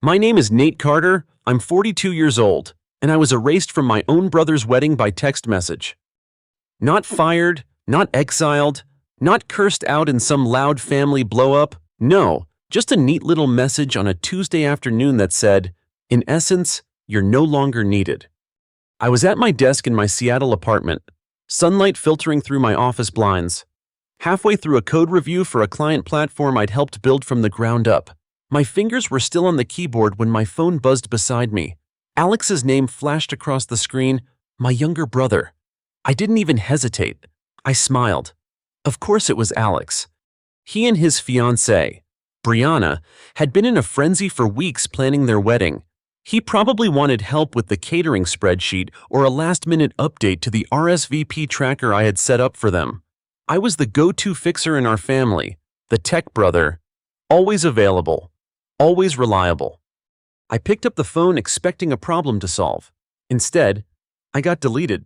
My name is Nate Carter, I'm 42 years old, and I was erased from my own brother's wedding by text message. Not fired, not exiled, not cursed out in some loud family blow-up. No, just a neat little message on a Tuesday afternoon that said, in essence, you're no longer needed. I was at my desk in my Seattle apartment, sunlight filtering through my office blinds. Halfway through a code review for a client platform I'd helped build from the ground up. My fingers were still on the keyboard when my phone buzzed beside me. Alex's name flashed across the screen, my younger brother. I didn't even hesitate. I smiled. Of course it was Alex. He and his fiancée, Brianna, had been in a frenzy for weeks planning their wedding. He probably wanted help with the catering spreadsheet or a last-minute update to the RSVP tracker I had set up for them. I was the go-to fixer in our family, the tech brother, always available, always reliable. I picked up the phone expecting a problem to solve. Instead, I got deleted.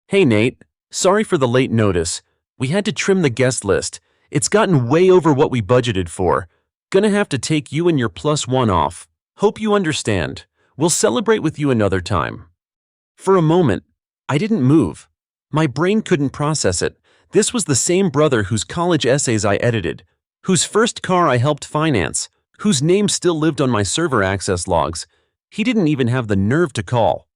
Hey Nate, sorry for the late notice. We had to trim the guest list. It's gotten way over what we budgeted for. Gonna have to take you and your +1 off. Hope you understand. We'll celebrate with you another time. For a moment, I didn't move. My brain couldn't process it. This was the same brother whose college essays I edited, whose first car I helped finance, whose name still lived on my server access logs. He didn't even have the nerve to call.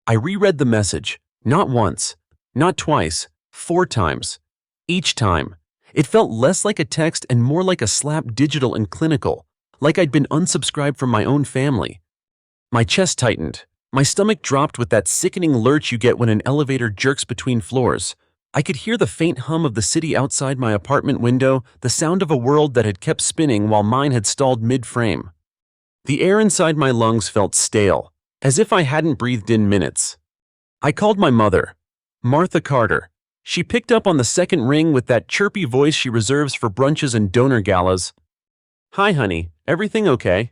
I reread the message, not once, not twice, 4 times. Each time, it felt less like a text and more like a slap, digital and clinical, like I'd been unsubscribed from my own family. My chest tightened. My stomach dropped with that sickening lurch you get when an elevator jerks between floors. I could hear the faint hum of the city outside my apartment window, the sound of a world that had kept spinning while mine had stalled mid-frame. The air inside my lungs felt stale, as if I hadn't breathed in minutes. I called my mother, Martha Carter. She picked up on the second ring with that chirpy voice she reserves for brunches and donor galas. Hi honey, everything okay?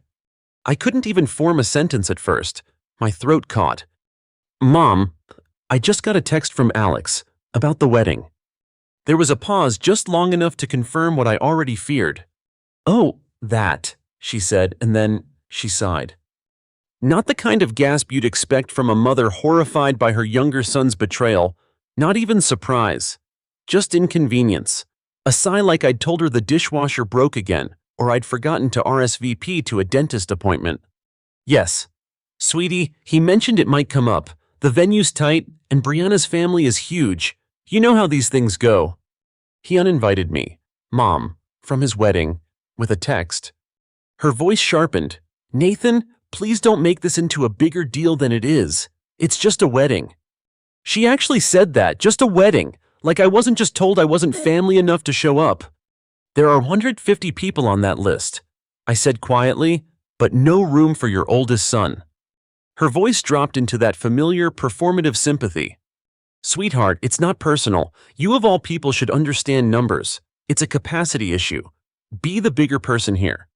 I couldn't even form a sentence at first. My throat caught. Mom, I just got a text from Alex about the wedding. There was a pause just long enough to confirm what I already feared. Oh, that, she said, and then she sighed. Not the kind of gasp you'd expect from a mother horrified by her younger son's betrayal, not even surprise, just inconvenience. A sigh like I'd told her the dishwasher broke again, or I'd forgotten to RSVP to a dentist appointment. Yes, sweetie, he mentioned it might come up. The venue's tight, and Brianna's family is huge. You know how these things go. He uninvited me, Mom, from his wedding, with a text. Her voice sharpened. Nathan, please don't make this into a bigger deal than it is. It's just a wedding. She actually said that, just a wedding, like I wasn't just told I wasn't family enough to show up. There are 150 people on that list, I said quietly, but no room for your oldest son. Her voice dropped into that familiar, performative sympathy. Sweetheart, it's not personal. You of all people should understand numbers. It's a capacity issue. Be the bigger person here.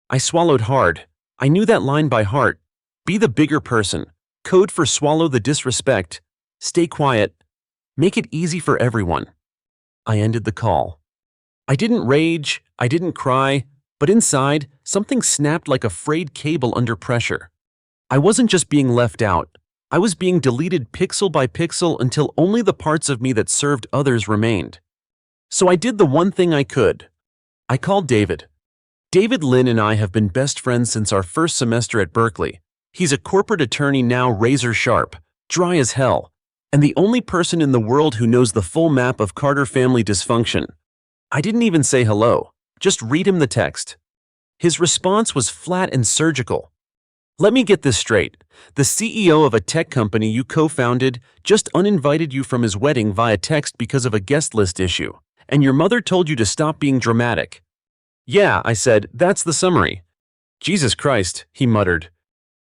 I swallowed hard. I knew that line by heart. Be the bigger person. Code for swallow the disrespect. Stay quiet. Make it easy for everyone. I ended the call. I didn't rage, I didn't cry, but inside, something snapped like a frayed cable under pressure. I wasn't just being left out. I was being deleted pixel by pixel until only the parts of me that served others remained. So I did the one thing I could. I called David. David Lynn and I have been best friends since our first semester at Berkeley. He's a corporate attorney now, razor sharp, dry as hell, and the only person in the world who knows the full map of Carter family dysfunction. I didn't even say hello, just read him the text. His response was flat and surgical. Let me get this straight. The CEO of a tech company you co-founded just uninvited you from his wedding via text because of a guest list issue, and your mother told you to stop being dramatic. Yeah, I said, that's the summary. Jesus Christ, he muttered.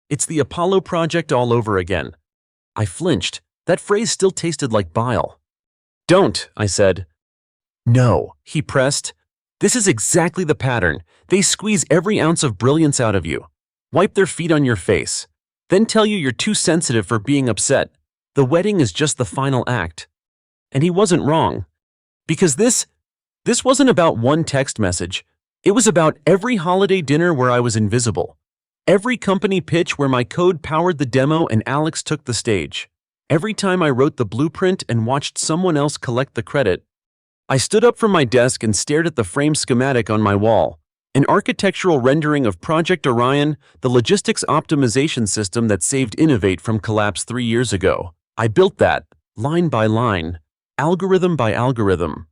It's the Apollo project all over again. I flinched. That phrase still tasted like bile. Don't, I said. No, he pressed. This is exactly the pattern. They squeeze every ounce of brilliance out of you. Wipe their feet on your face, then tell you you're too sensitive for being upset. The wedding is just the final act. And he wasn't wrong. Because this wasn't about one text message. It was about every holiday dinner where I was invisible. Every company pitch where my code powered the demo and Alex took the stage. Every time I wrote the blueprint and watched someone else collect the credit. I stood up from my desk and stared at the frame schematic on my wall. An architectural rendering of Project Orion, the logistics optimization system that saved Innovate from collapse 3 years ago. I built that, line by line, algorithm by algorithm.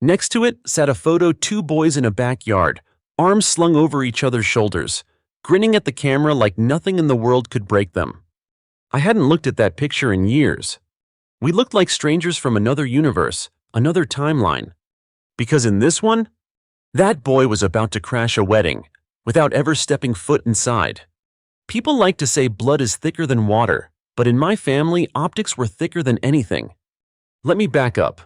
Next to it sat a photo, 2 boys in a backyard, arms slung over each other's shoulders, grinning at the camera like nothing in the world could break them. I hadn't looked at that picture in years. We looked like strangers from another universe, another timeline. Because in this one, that boy was about to crash a wedding without ever stepping foot inside. People like to say blood is thicker than water, but in my family, optics were thicker than anything. Let me back up.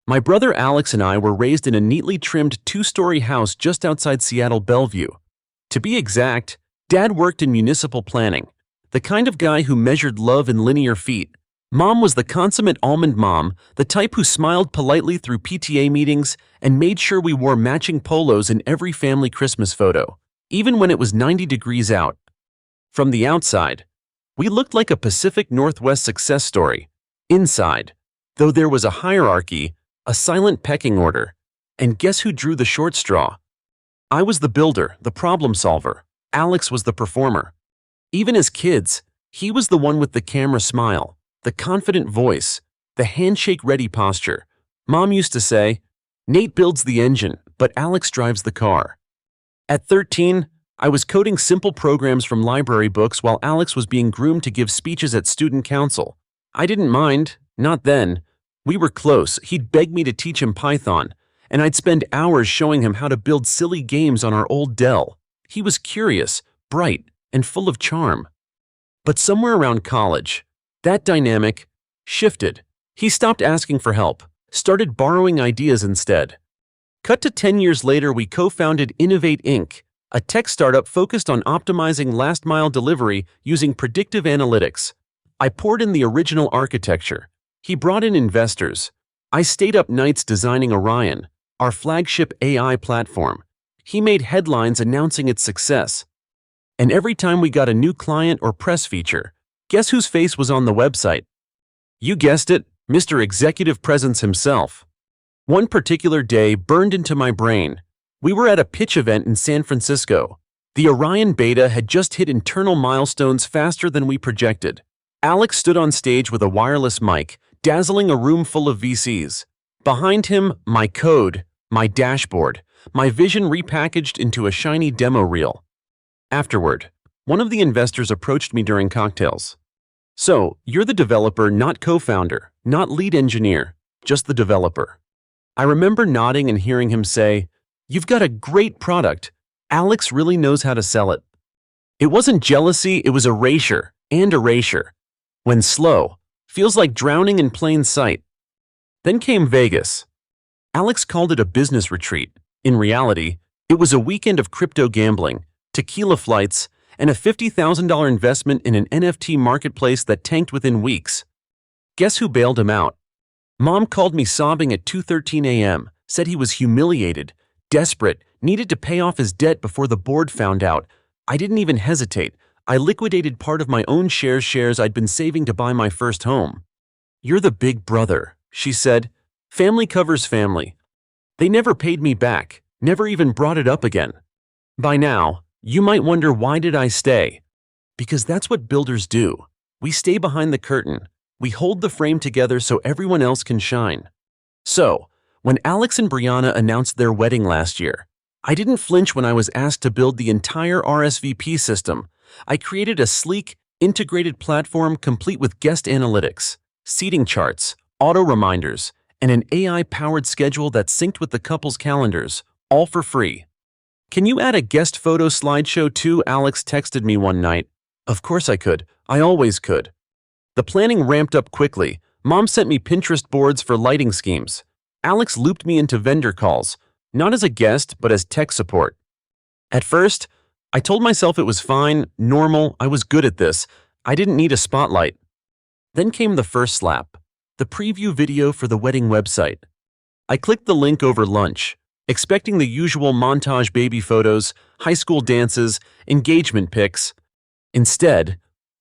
My brother Alex and I were raised in a neatly trimmed 2-story house just outside Seattle Bellevue. To be exact, Dad worked in municipal planning, the kind of guy who measured love in linear feet. Mom was the consummate almond mom, the type who smiled politely through PTA meetings and made sure we wore matching polos in every family Christmas photo, even when it was 90 degrees out. From the outside, we looked like a Pacific Northwest success story. Inside, though, there was a hierarchy, a silent pecking order. And guess who drew the short straw? I was the builder, the problem solver. Alex was the performer. Even as kids, he was the one with the camera smile, the confident voice, the handshake-ready posture. Mom used to say, "Nate builds the engine, but Alex drives the car." At 13, I was coding simple programs from library books while Alex was being groomed to give speeches at student council. I didn't mind, not then. We were close. He'd beg me to teach him Python, and I'd spend hours showing him how to build silly games on our old Dell. He was curious, bright, and full of charm. But somewhere around college, that dynamic shifted. He stopped asking for help, started borrowing ideas instead. Cut to 10 years later, we co-founded Innovate Inc., a tech startup focused on optimizing last-mile delivery using predictive analytics. I poured in the original architecture. He brought in investors. I stayed up nights designing Orion, our flagship AI platform. He made headlines announcing its success. And every time we got a new client or press feature, guess whose face was on the website? You guessed it, Mr. Executive Presence himself. One particular day burned into my brain. We were at a pitch event in San Francisco. The Orion beta had just hit internal milestones faster than we projected. Alex stood on stage with a wireless mic, dazzling a room full of VCs. Behind him, my code, my dashboard, my vision repackaged into a shiny demo reel. Afterward, one of the investors approached me during cocktails. "So, you're the developer, not co-founder, not lead engineer, just the developer." I remember nodding and hearing him say, "You've got a great product. Alex really knows how to sell it." It wasn't jealousy, it was erasure and erasure. When slow, feels like drowning in plain sight. Then came Vegas. Alex called it a business retreat. In reality, it was a weekend of crypto gambling, tequila flights, and a $50,000 investment in an NFT marketplace that tanked within weeks. Guess who bailed him out? Mom called me sobbing at 2:13 a.m., said he was humiliated, desperate, needed to pay off his debt before the board found out. I didn't even hesitate. I liquidated part of my own shares I'd been saving to buy my first home. "You're the big brother," she said. "Family covers family." They never paid me back, never even brought it up again. By now, you might wonder, why did I stay? Because that's what builders do. We stay behind the curtain. We hold the frame together so everyone else can shine. So, when Alex and Brianna announced their wedding last year, I didn't flinch when I was asked to build the entire RSVP system. I created a sleek, integrated platform complete with guest analytics, seating charts, auto reminders, and an AI-powered schedule that synced with the couple's calendars, all for free. "Can you add a guest photo slideshow too?" Alex texted me one night. Of course I could. I always could. The planning ramped up quickly. Mom sent me Pinterest boards for lighting schemes. Alex looped me into vendor calls, not as a guest, but as tech support. At first, I told myself it was fine, normal, I was good at this. I didn't need a spotlight. Then came the first slap, the preview video for the wedding website. I clicked the link over lunch. expecting the usual montage baby photos, high school dances, engagement pics. Instead,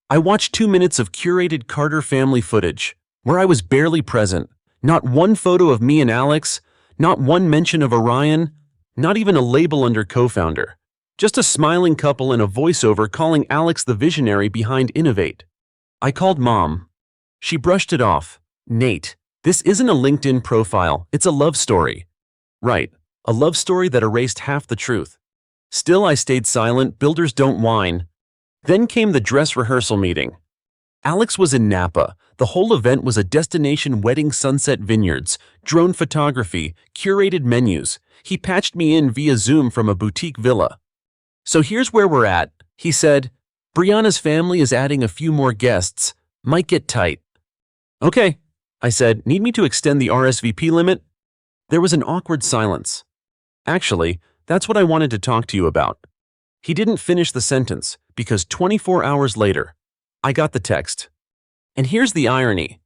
I watched 2 minutes of curated Carter family footage, where I was barely present. Not one photo of me and Alex, not one mention of Orion, not even a label under co-founder. Just a smiling couple and a voiceover calling Alex the visionary behind Innovate. I called Mom. She brushed it off. Nate, this isn't a LinkedIn profile, it's a love story. Right, a love story that erased half the truth. Still, I stayed silent, builders don't whine. Then came the dress rehearsal meeting. Alex was in Napa. The whole event was a destination wedding, sunset vineyards, drone photography, curated menus. He patched me in via Zoom from a boutique villa. So here's where we're at, he said. Brianna's family is adding a few more guests. Might get tight. Okay, I said. Need me to extend the RSVP limit? There was an awkward silence. Actually, that's what I wanted to talk to you about. He didn't finish the sentence, because 24 hours later, I got the text. And here's the irony.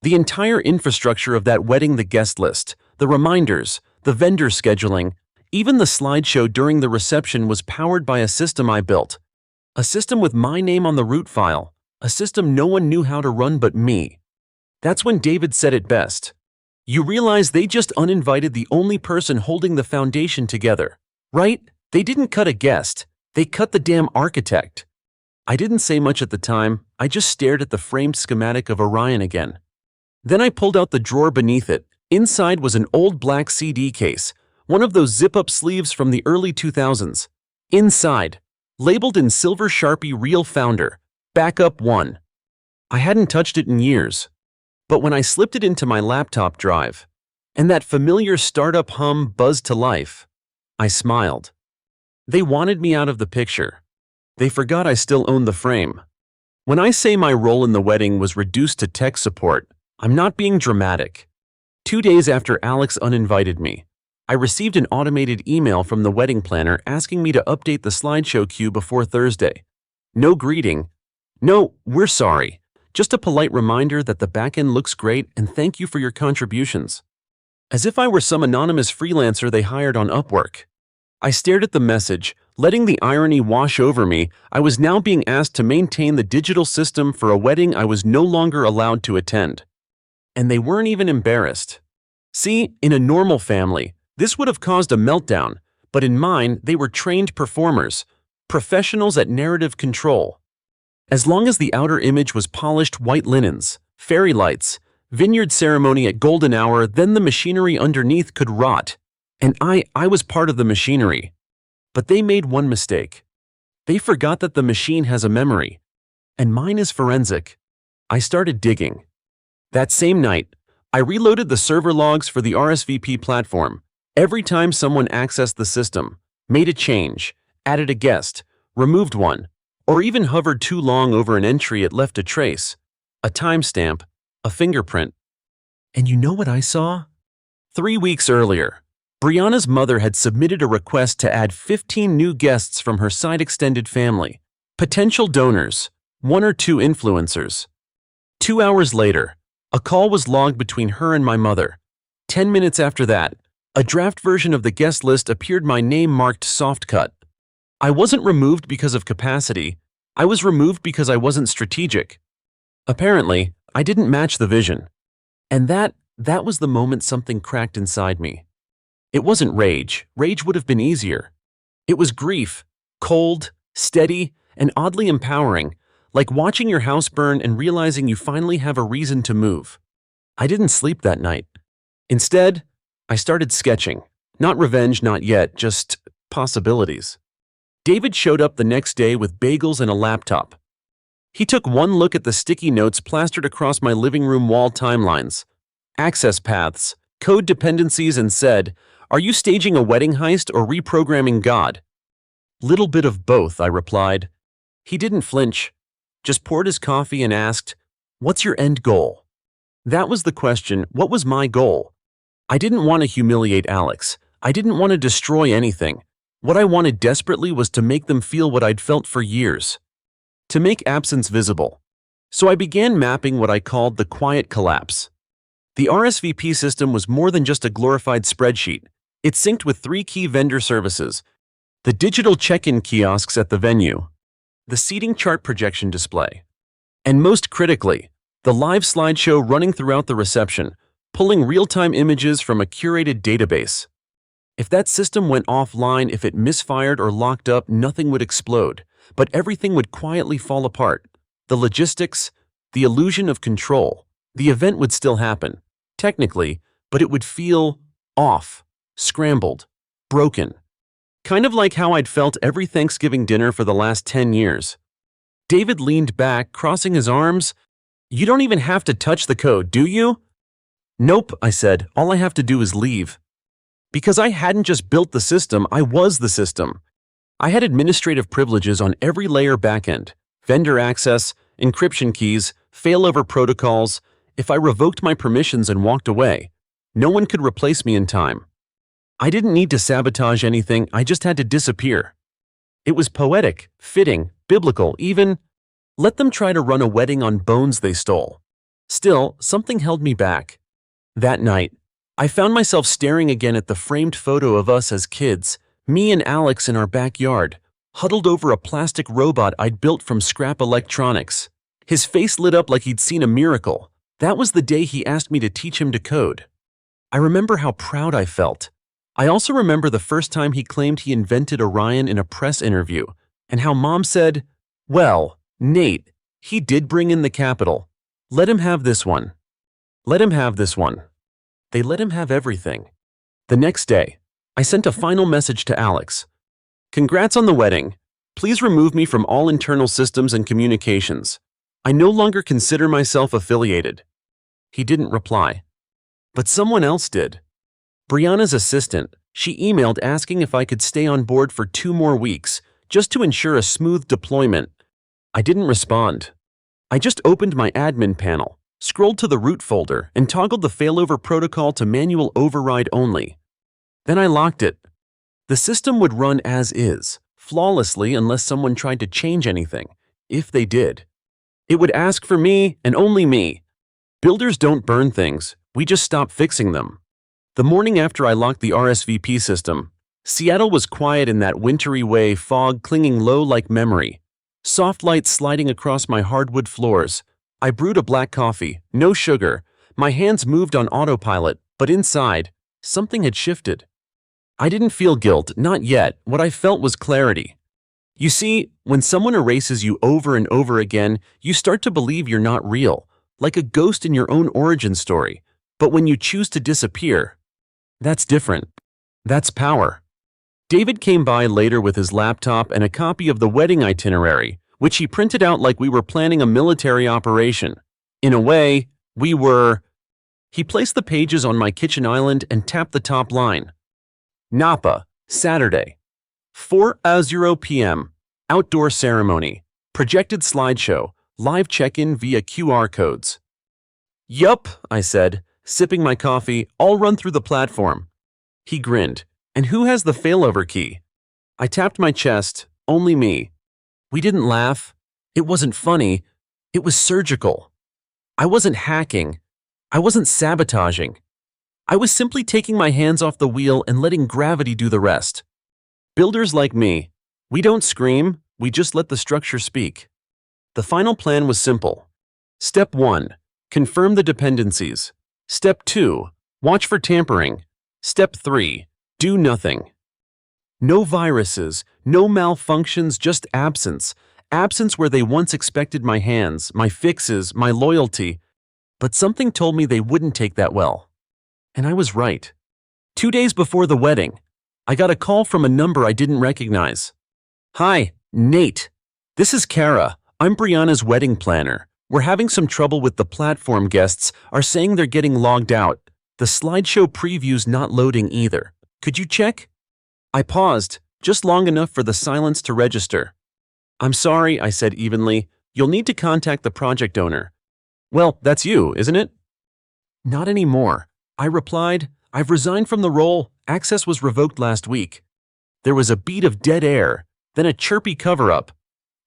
The entire infrastructure of that wedding, the guest list, the reminders, the vendor scheduling, even the slideshow during the reception was powered by a system I built. A system with my name on the root file, a system no one knew how to run but me. That's when David said it best. You realize they just uninvited the only person holding the foundation together, right? They didn't cut a guest, they cut the damn architect. I didn't say much at the time, I just stared at the framed schematic of Orion again. Then I pulled out the drawer beneath it. Inside was an old black CD case, one of those zip-up sleeves from the early 2000s. Inside, labeled in silver Sharpie, Real Founder, Backup 1. I hadn't touched it in years. But when I slipped it into my laptop drive, and that familiar startup hum buzzed to life, I smiled. They wanted me out of the picture. They forgot I still owned the frame. When I say my role in the wedding was reduced to tech support, I'm not being dramatic. 2 days after Alex uninvited me, I received an automated email from the wedding planner asking me to update the slideshow queue before Thursday. No greeting. No, we're sorry. Just a polite reminder that the backend looks great and thank you for your contributions. As if I were some anonymous freelancer they hired on Upwork. I stared at the message, letting the irony wash over me. I was now being asked to maintain the digital system for a wedding I was no longer allowed to attend. And they weren't even embarrassed. See, in a normal family, this would have caused a meltdown, but in mine, they were trained performers, professionals at narrative control. As long as the outer image was polished white linens, fairy lights, vineyard ceremony at golden hour, then the machinery underneath could rot. And I was part of the machinery. But they made one mistake. They forgot that the machine has a memory. And mine is forensic. I started digging. That same night, I reloaded the server logs for the RSVP platform. Every time someone accessed the system, made a change, added a guest, removed one, or even hovered too long over an entry, it left a trace, a timestamp, a fingerprint. And you know what I saw? 3 weeks earlier, Brianna's mother had submitted a request to add 15 new guests from her side extended family, potential donors, 1 or 2 influencers. 2 hours later, a call was logged between her and my mother. 10 minutes after that, a draft version of the guest list appeared, my name marked soft cut. I wasn't removed because of capacity, I was removed because I wasn't strategic. Apparently, I didn't match the vision. And that was the moment something cracked inside me. It wasn't rage. Rage would have been easier. It was grief, cold, steady, and oddly empowering, like watching your house burn and realizing you finally have a reason to move. I didn't sleep that night. Instead, I started sketching. Not revenge, not yet, just possibilities. David showed up the next day with bagels and a laptop. He took one look at the sticky notes plastered across my living room wall, timelines, access paths, code dependencies, and said, "Are you staging a wedding heist or reprogramming God?" "Little bit of both," I replied. He didn't flinch, just poured his coffee and asked, "What's your end goal?" That was the question. What was my goal? I didn't want to humiliate Alex. I didn't want to destroy anything. What I wanted desperately was to make them feel what I'd felt for years. To make absence visible. So I began mapping what I called the quiet collapse. The RSVP system was more than just a glorified spreadsheet. It synced with 3 key vendor services: the digital check-in kiosks at the venue, the seating chart projection display, and most critically, the live slideshow running throughout the reception, pulling real-time images from a curated database. If that system went offline, if it misfired or locked up, nothing would explode, but everything would quietly fall apart. The logistics, the illusion of control. The event would still happen, technically, but it would feel off, scrambled, broken. Kind of like how I'd felt every Thanksgiving dinner for the last 10 years. David leaned back, crossing his arms. "You don't even have to touch the code, do you?" "Nope," I said. "All I have to do is leave." Because I hadn't just built the system, I was the system. I had administrative privileges on every layer backend: vendor access, encryption keys, failover protocols. If I revoked my permissions and walked away, no one could replace me in time. I didn't need to sabotage anything, I just had to disappear. It was poetic, fitting, biblical, even. Let them try to run a wedding on bones they stole. Still, something held me back. That night, I found myself staring again at the framed photo of us as kids, me and Alex in our backyard, huddled over a plastic robot I'd built from scrap electronics. His face lit up like he'd seen a miracle. That was the day he asked me to teach him to code. I remember how proud I felt. I also remember the first time he claimed he invented Orion in a press interview, and how Mom said, "Well, Nate, he did bring in the capital. Let him have this one. Let him have this one." They let him have everything. The next day, I sent a final message to Alex. "Congrats on the wedding. Please remove me from all internal systems and communications. I no longer consider myself affiliated." He didn't reply. But someone else did. Brianna's assistant. She emailed asking if I could stay on board for 2 more weeks, just to ensure a smooth deployment. I didn't respond. I just opened my admin panel, scrolled to the root folder, and toggled the failover protocol to manual override only. Then I locked it. The system would run as is, flawlessly unless someone tried to change anything, if they did. It would ask for me and only me. Builders don't burn things, we just stop fixing them. The morning after I locked the RSVP system, Seattle was quiet in that wintry way, fog clinging low like memory. Soft light sliding across my hardwood floors. I brewed a black coffee, no sugar. My hands moved on autopilot, but inside, something had shifted. I didn't feel guilt, not yet. What I felt was clarity. You see, when someone erases you over and over again, you start to believe you're not real, like a ghost in your own origin story. But when you choose to disappear, that's different. That's power. David came by later with his laptop and a copy of the wedding itinerary, which he printed out like we were planning a military operation. In a way, we were. He placed the pages on my kitchen island and tapped the top line. Napa, Saturday, 4:00 p.m., outdoor ceremony, projected slideshow, live check-in via QR codes. "Yup," I said, sipping my coffee. "I'll run through the platform." He grinned. "And who has the failover key?" I tapped my chest. "Only me." We didn't laugh. It wasn't funny. It was surgical. I wasn't hacking. I wasn't sabotaging. I was simply taking my hands off the wheel and letting gravity do the rest. Builders like me, we don't scream, we just let the structure speak. The final plan was simple. Step 1, confirm the dependencies. Step 2, watch for tampering. Step 3, do nothing. No viruses, no malfunctions, just absence. Absence where they once expected my hands, my fixes, my loyalty. But something told me they wouldn't take that well. And I was right. 2 days before the wedding, I got a call from a number I didn't recognize. "Hi, Nate. This is Kara. I'm Brianna's wedding planner. We're having some trouble with the platform. Guests are saying they're getting logged out. The slideshow preview's not loading either. Could you check?" I paused, just long enough for the silence to register. "I'm sorry," I said evenly. "You'll need to contact the project owner." "Well, that's you, isn't it?" "Not anymore," I replied. "I've resigned from the role. Access was revoked last week." There was a beat of dead air, then a chirpy cover-up.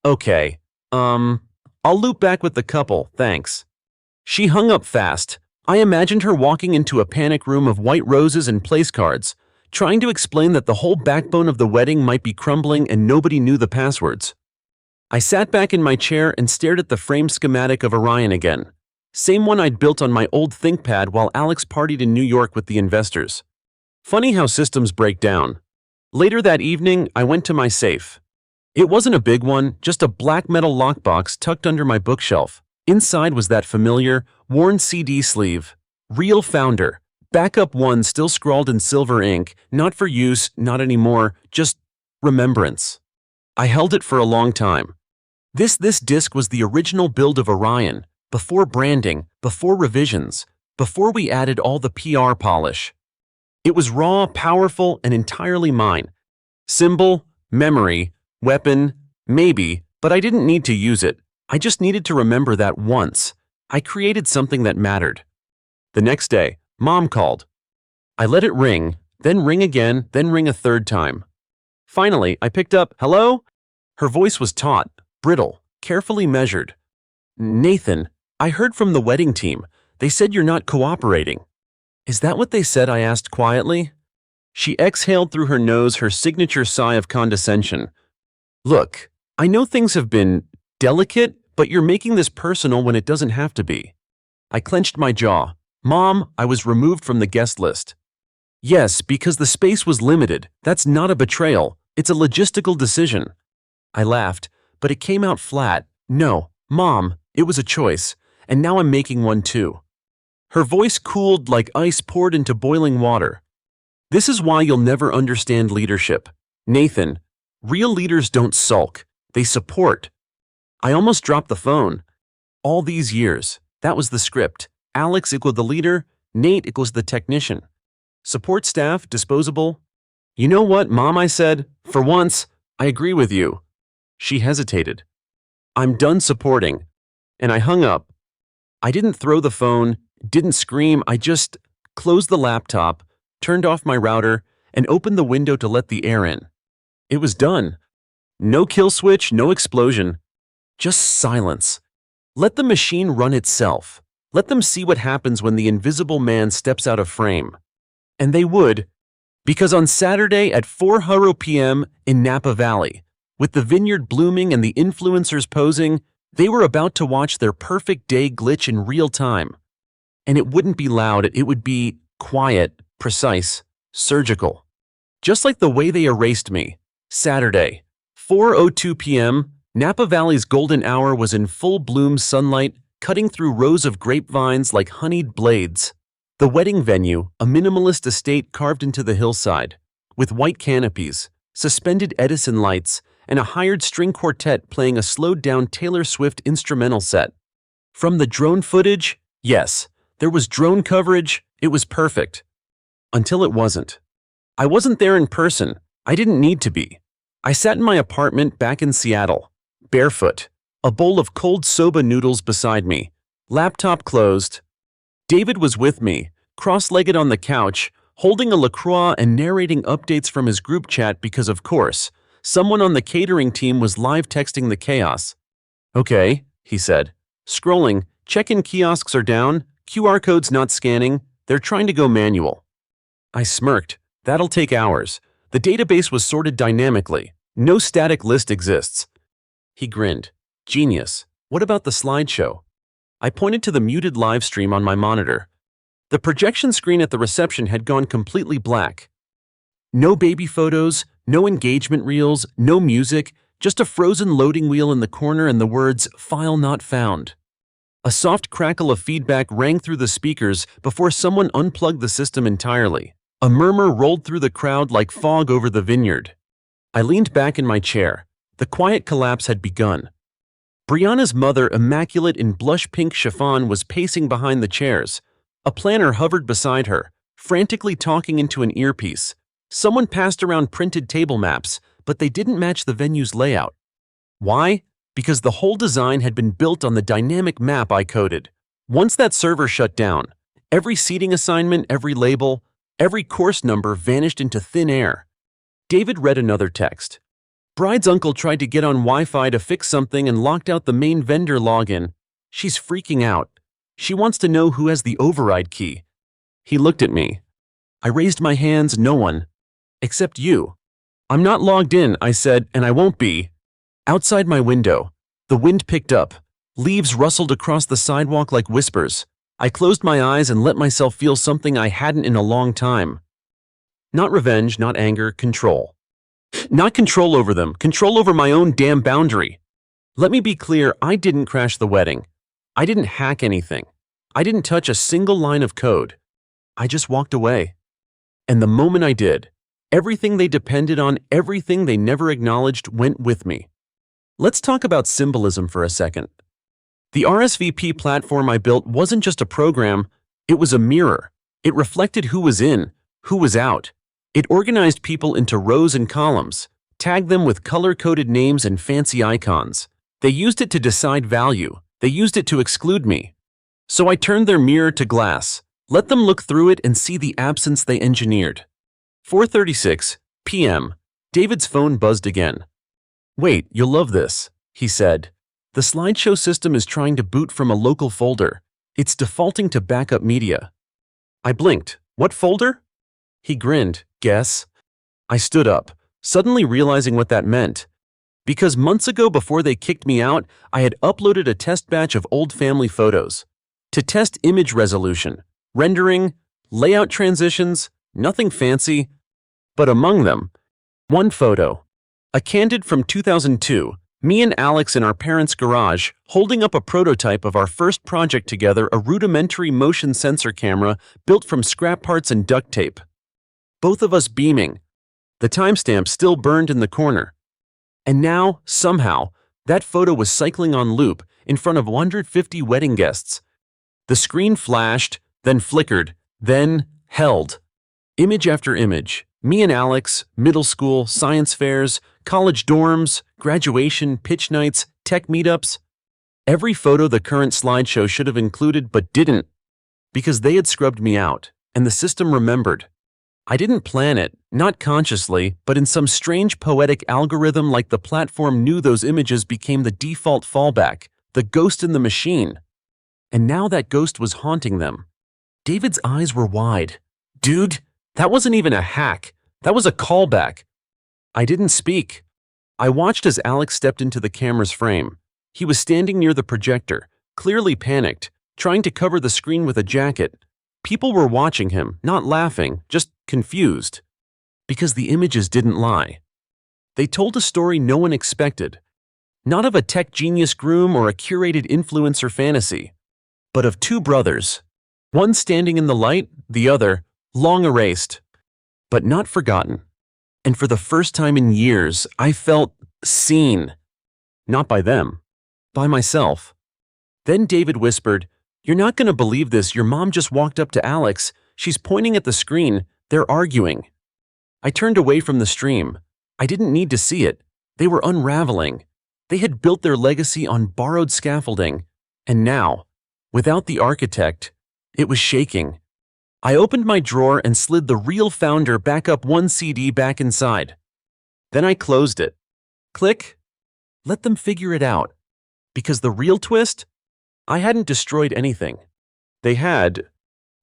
"Okay, I'll loop back with the couple, thanks." She hung up fast. I imagined her walking into a panic room of white roses and place cards. trying to explain that the whole backbone of the wedding might be crumbling and nobody knew the passwords. I sat back in my chair and stared at the frame schematic of Orion again. Same one I'd built on my old ThinkPad while Alex partied in New York with the investors. Funny how systems break down. Later that evening, I went to my safe. It wasn't a big one, just a black metal lockbox tucked under my bookshelf. Inside was that familiar, worn CD sleeve. Real founder. Backup 1 still scrawled in silver ink, not for use, not anymore, just remembrance. I held it for a long time. This disc was the original build of Orion, before branding, before revisions, before we added all the PR polish. It was raw, powerful, and entirely mine. Symbol, memory, weapon, maybe, but I didn't need to use it. I just needed to remember that once I created something that mattered. The next day, Mom called. I let it ring, then ring again, then ring a third time. Finally, I picked up, "Hello?" Her voice was taut, brittle, carefully measured. "Nathan, I heard from the wedding team. They said you're not cooperating." "Is that what they said?" I asked quietly. She exhaled through her nose her signature sigh of condescension. "Look, I know things have been delicate, but you're making this personal when it doesn't have to be." I clenched my jaw. "Mom, I was removed from the guest list." "Yes, because the space was limited. That's not a betrayal. It's a logistical decision." I laughed, but it came out flat. "No, Mom, it was a choice, and now I'm making one too." Her voice cooled like ice poured into boiling water. "This is why you'll never understand leadership. Nathan, real leaders don't sulk. They support." I almost dropped the phone. All these years, that was the script. Alex equaled the leader, Nate equals the technician. Support staff, disposable. "You know what, Mom," I said. "For once, I agree with you." She hesitated. "I'm done supporting." And I hung up. I didn't throw the phone, didn't scream, I just closed the laptop, turned off my router, and opened the window to let the air in. It was done. No kill switch, no explosion. Just silence. Let the machine run itself. Let them see what happens when the invisible man steps out of frame. And they would, because on Saturday at 4:00 p.m. in Napa Valley, with the vineyard blooming and the influencers posing, they were about to watch their perfect day glitch in real time. And it wouldn't be loud, it would be quiet, precise, surgical. Just like the way they erased me. Saturday, 4:02 p.m., Napa Valley's golden hour was in full bloom sunlight, cutting through rows of grapevines like honeyed blades. The wedding venue, a minimalist estate carved into the hillside, with white canopies, suspended Edison lights, and a hired string quartet playing a slowed-down Taylor Swift instrumental set. From the drone footage, yes, there was drone coverage, it was perfect. Until it wasn't. I wasn't there in person. I didn't need to be. I sat in my apartment back in Seattle, barefoot, a bowl of cold soba noodles beside me, laptop closed. David was with me, cross-legged on the couch, holding a LaCroix and narrating updates from his group chat because, of course, someone on the catering team was live texting the chaos. "Okay," he said. Scrolling, check-in kiosks are down, QR codes not scanning, they're trying to go manual. I smirked. That'll take hours. The database was sorted dynamically. No static list exists. He grinned. Genius. What about the slideshow? I pointed to the muted live stream on my monitor. The projection screen at the reception had gone completely black. No baby photos, no engagement reels, no music, just a frozen loading wheel in the corner and the words, "File not found." A soft crackle of feedback rang through the speakers before someone unplugged the system entirely. A murmur rolled through the crowd like fog over the vineyard. I leaned back in my chair. The quiet collapse had begun. Brianna's mother, immaculate in blush pink chiffon, was pacing behind the chairs. A planner hovered beside her, frantically talking into an earpiece. Someone passed around printed table maps, but they didn't match the venue's layout. Why? Because the whole design had been built on the dynamic map I coded. Once that server shut down, every seating assignment, every label, every course number vanished into thin air. David read another text. Bride's uncle tried to get on Wi-Fi to fix something and locked out the main vendor login. She's freaking out. She wants to know who has the override key. He looked at me. I raised my hands, no one. Except you. I'm not logged in, I said, and I won't be. Outside my window, the wind picked up. Leaves rustled across the sidewalk like whispers. I closed my eyes and let myself feel something I hadn't in a long time. Not revenge, not anger, control. Not control over them, control over my own damn boundary. Let me be clear, I didn't crash the wedding. I didn't hack anything. I didn't touch a single line of code. I just walked away. And the moment I did, everything they depended on, everything they never acknowledged went with me. Let's talk about symbolism for a second. The RSVP platform I built wasn't just a program, it was a mirror. It reflected who was in, who was out. It organized people into rows and columns, tagged them with color-coded names and fancy icons. They used it to decide value. They used it to exclude me. So I turned their mirror to glass, let them look through it and see the absence they engineered. 4:36 p.m. David's phone buzzed again. Wait, you'll love this, he said. The slideshow system is trying to boot from a local folder. It's defaulting to backup media. I blinked. What folder? He grinned. Guess. I stood up, suddenly realizing what that meant. Because months ago, before they kicked me out, I had uploaded a test batch of old family photos. To test image resolution, rendering, layout transitions, nothing fancy. But among them, one photo. A candid from 2002, me and Alex in our parents' garage, holding up a prototype of our first project together, a rudimentary motion sensor camera built from scrap parts and duct tape. Both of us beaming. The timestamp still burned in the corner. And now, somehow, that photo was cycling on loop in front of 150 wedding guests. The screen flashed, then flickered, then held. Image after image. Me and Alex, middle school, science fairs, college dorms, graduation, pitch nights, tech meetups. Every photo the current slideshow should have included but didn't, because they had scrubbed me out, and the system remembered. I didn't plan it, not consciously, but in some strange poetic algorithm, like the platform knew those images became the default fallback, the ghost in the machine. And now that ghost was haunting them. David's eyes were wide. Dude, that wasn't even a hack. That was a callback. I didn't speak. I watched as Alex stepped into the camera's frame. He was standing near the projector, clearly panicked, trying to cover the screen with a jacket. People were watching him, not laughing, just confused. Because the images didn't lie. They told a story no one expected. Not of a tech genius groom or a curated influencer fantasy, but of two brothers. One standing in the light, the other, long erased, but not forgotten. And for the first time in years, I felt seen. Not by them, by myself. Then David whispered, "You're not going to believe this. Your mom just walked up to Alex. She's pointing at the screen. They're arguing." I turned away from the stream. I didn't need to see it. They were unraveling. They had built their legacy on borrowed scaffolding. And now, without the architect, it was shaking. I opened my drawer and slid the real founder back up one CD back inside. Then I closed it. Click. Let them figure it out. Because the real twist? I hadn't destroyed anything. They had.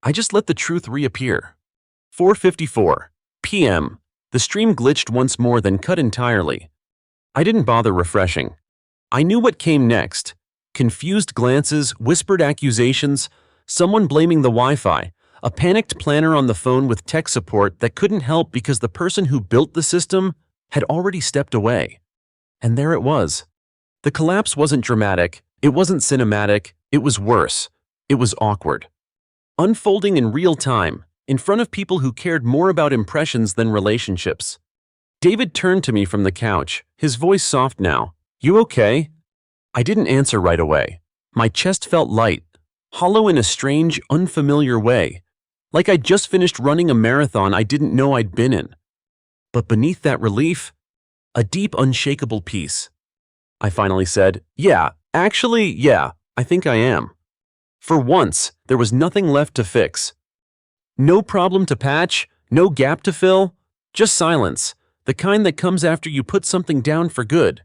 I just let the truth reappear. 4:54 p.m. The stream glitched once more, then cut entirely. I didn't bother refreshing. I knew what came next. Confused glances, whispered accusations, someone blaming the Wi-Fi, a panicked planner on the phone with tech support that couldn't help because the person who built the system had already stepped away. And there it was. The collapse wasn't dramatic, it wasn't cinematic, it was worse. It was awkward. Unfolding in real time, in front of people who cared more about impressions than relationships. David turned to me from the couch, his voice soft now. "You okay?" I didn't answer right away. My chest felt light, hollow in a strange, unfamiliar way, like I'd just finished running a marathon I didn't know I'd been in. But beneath that relief, a deep, unshakable peace. I finally said, yeah, I think I am." For once, there was nothing left to fix. No problem to patch, no gap to fill, just silence, the kind that comes after you put something down for good.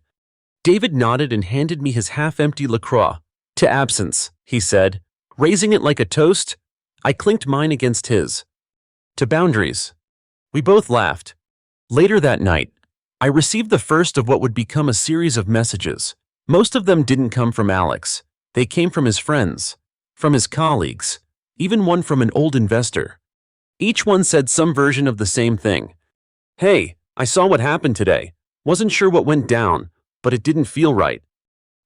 David nodded and handed me his half-empty LaCroix. "To absence," he said, raising it like a toast. I clinked mine against his. "To boundaries." We both laughed. Later that night, I received the first of what would become a series of messages. Most of them didn't come from Alex. They came from his friends, from his colleagues, even one from an old investor. Each one said some version of the same thing. "Hey, I saw what happened today. Wasn't sure what went down, but it didn't feel right."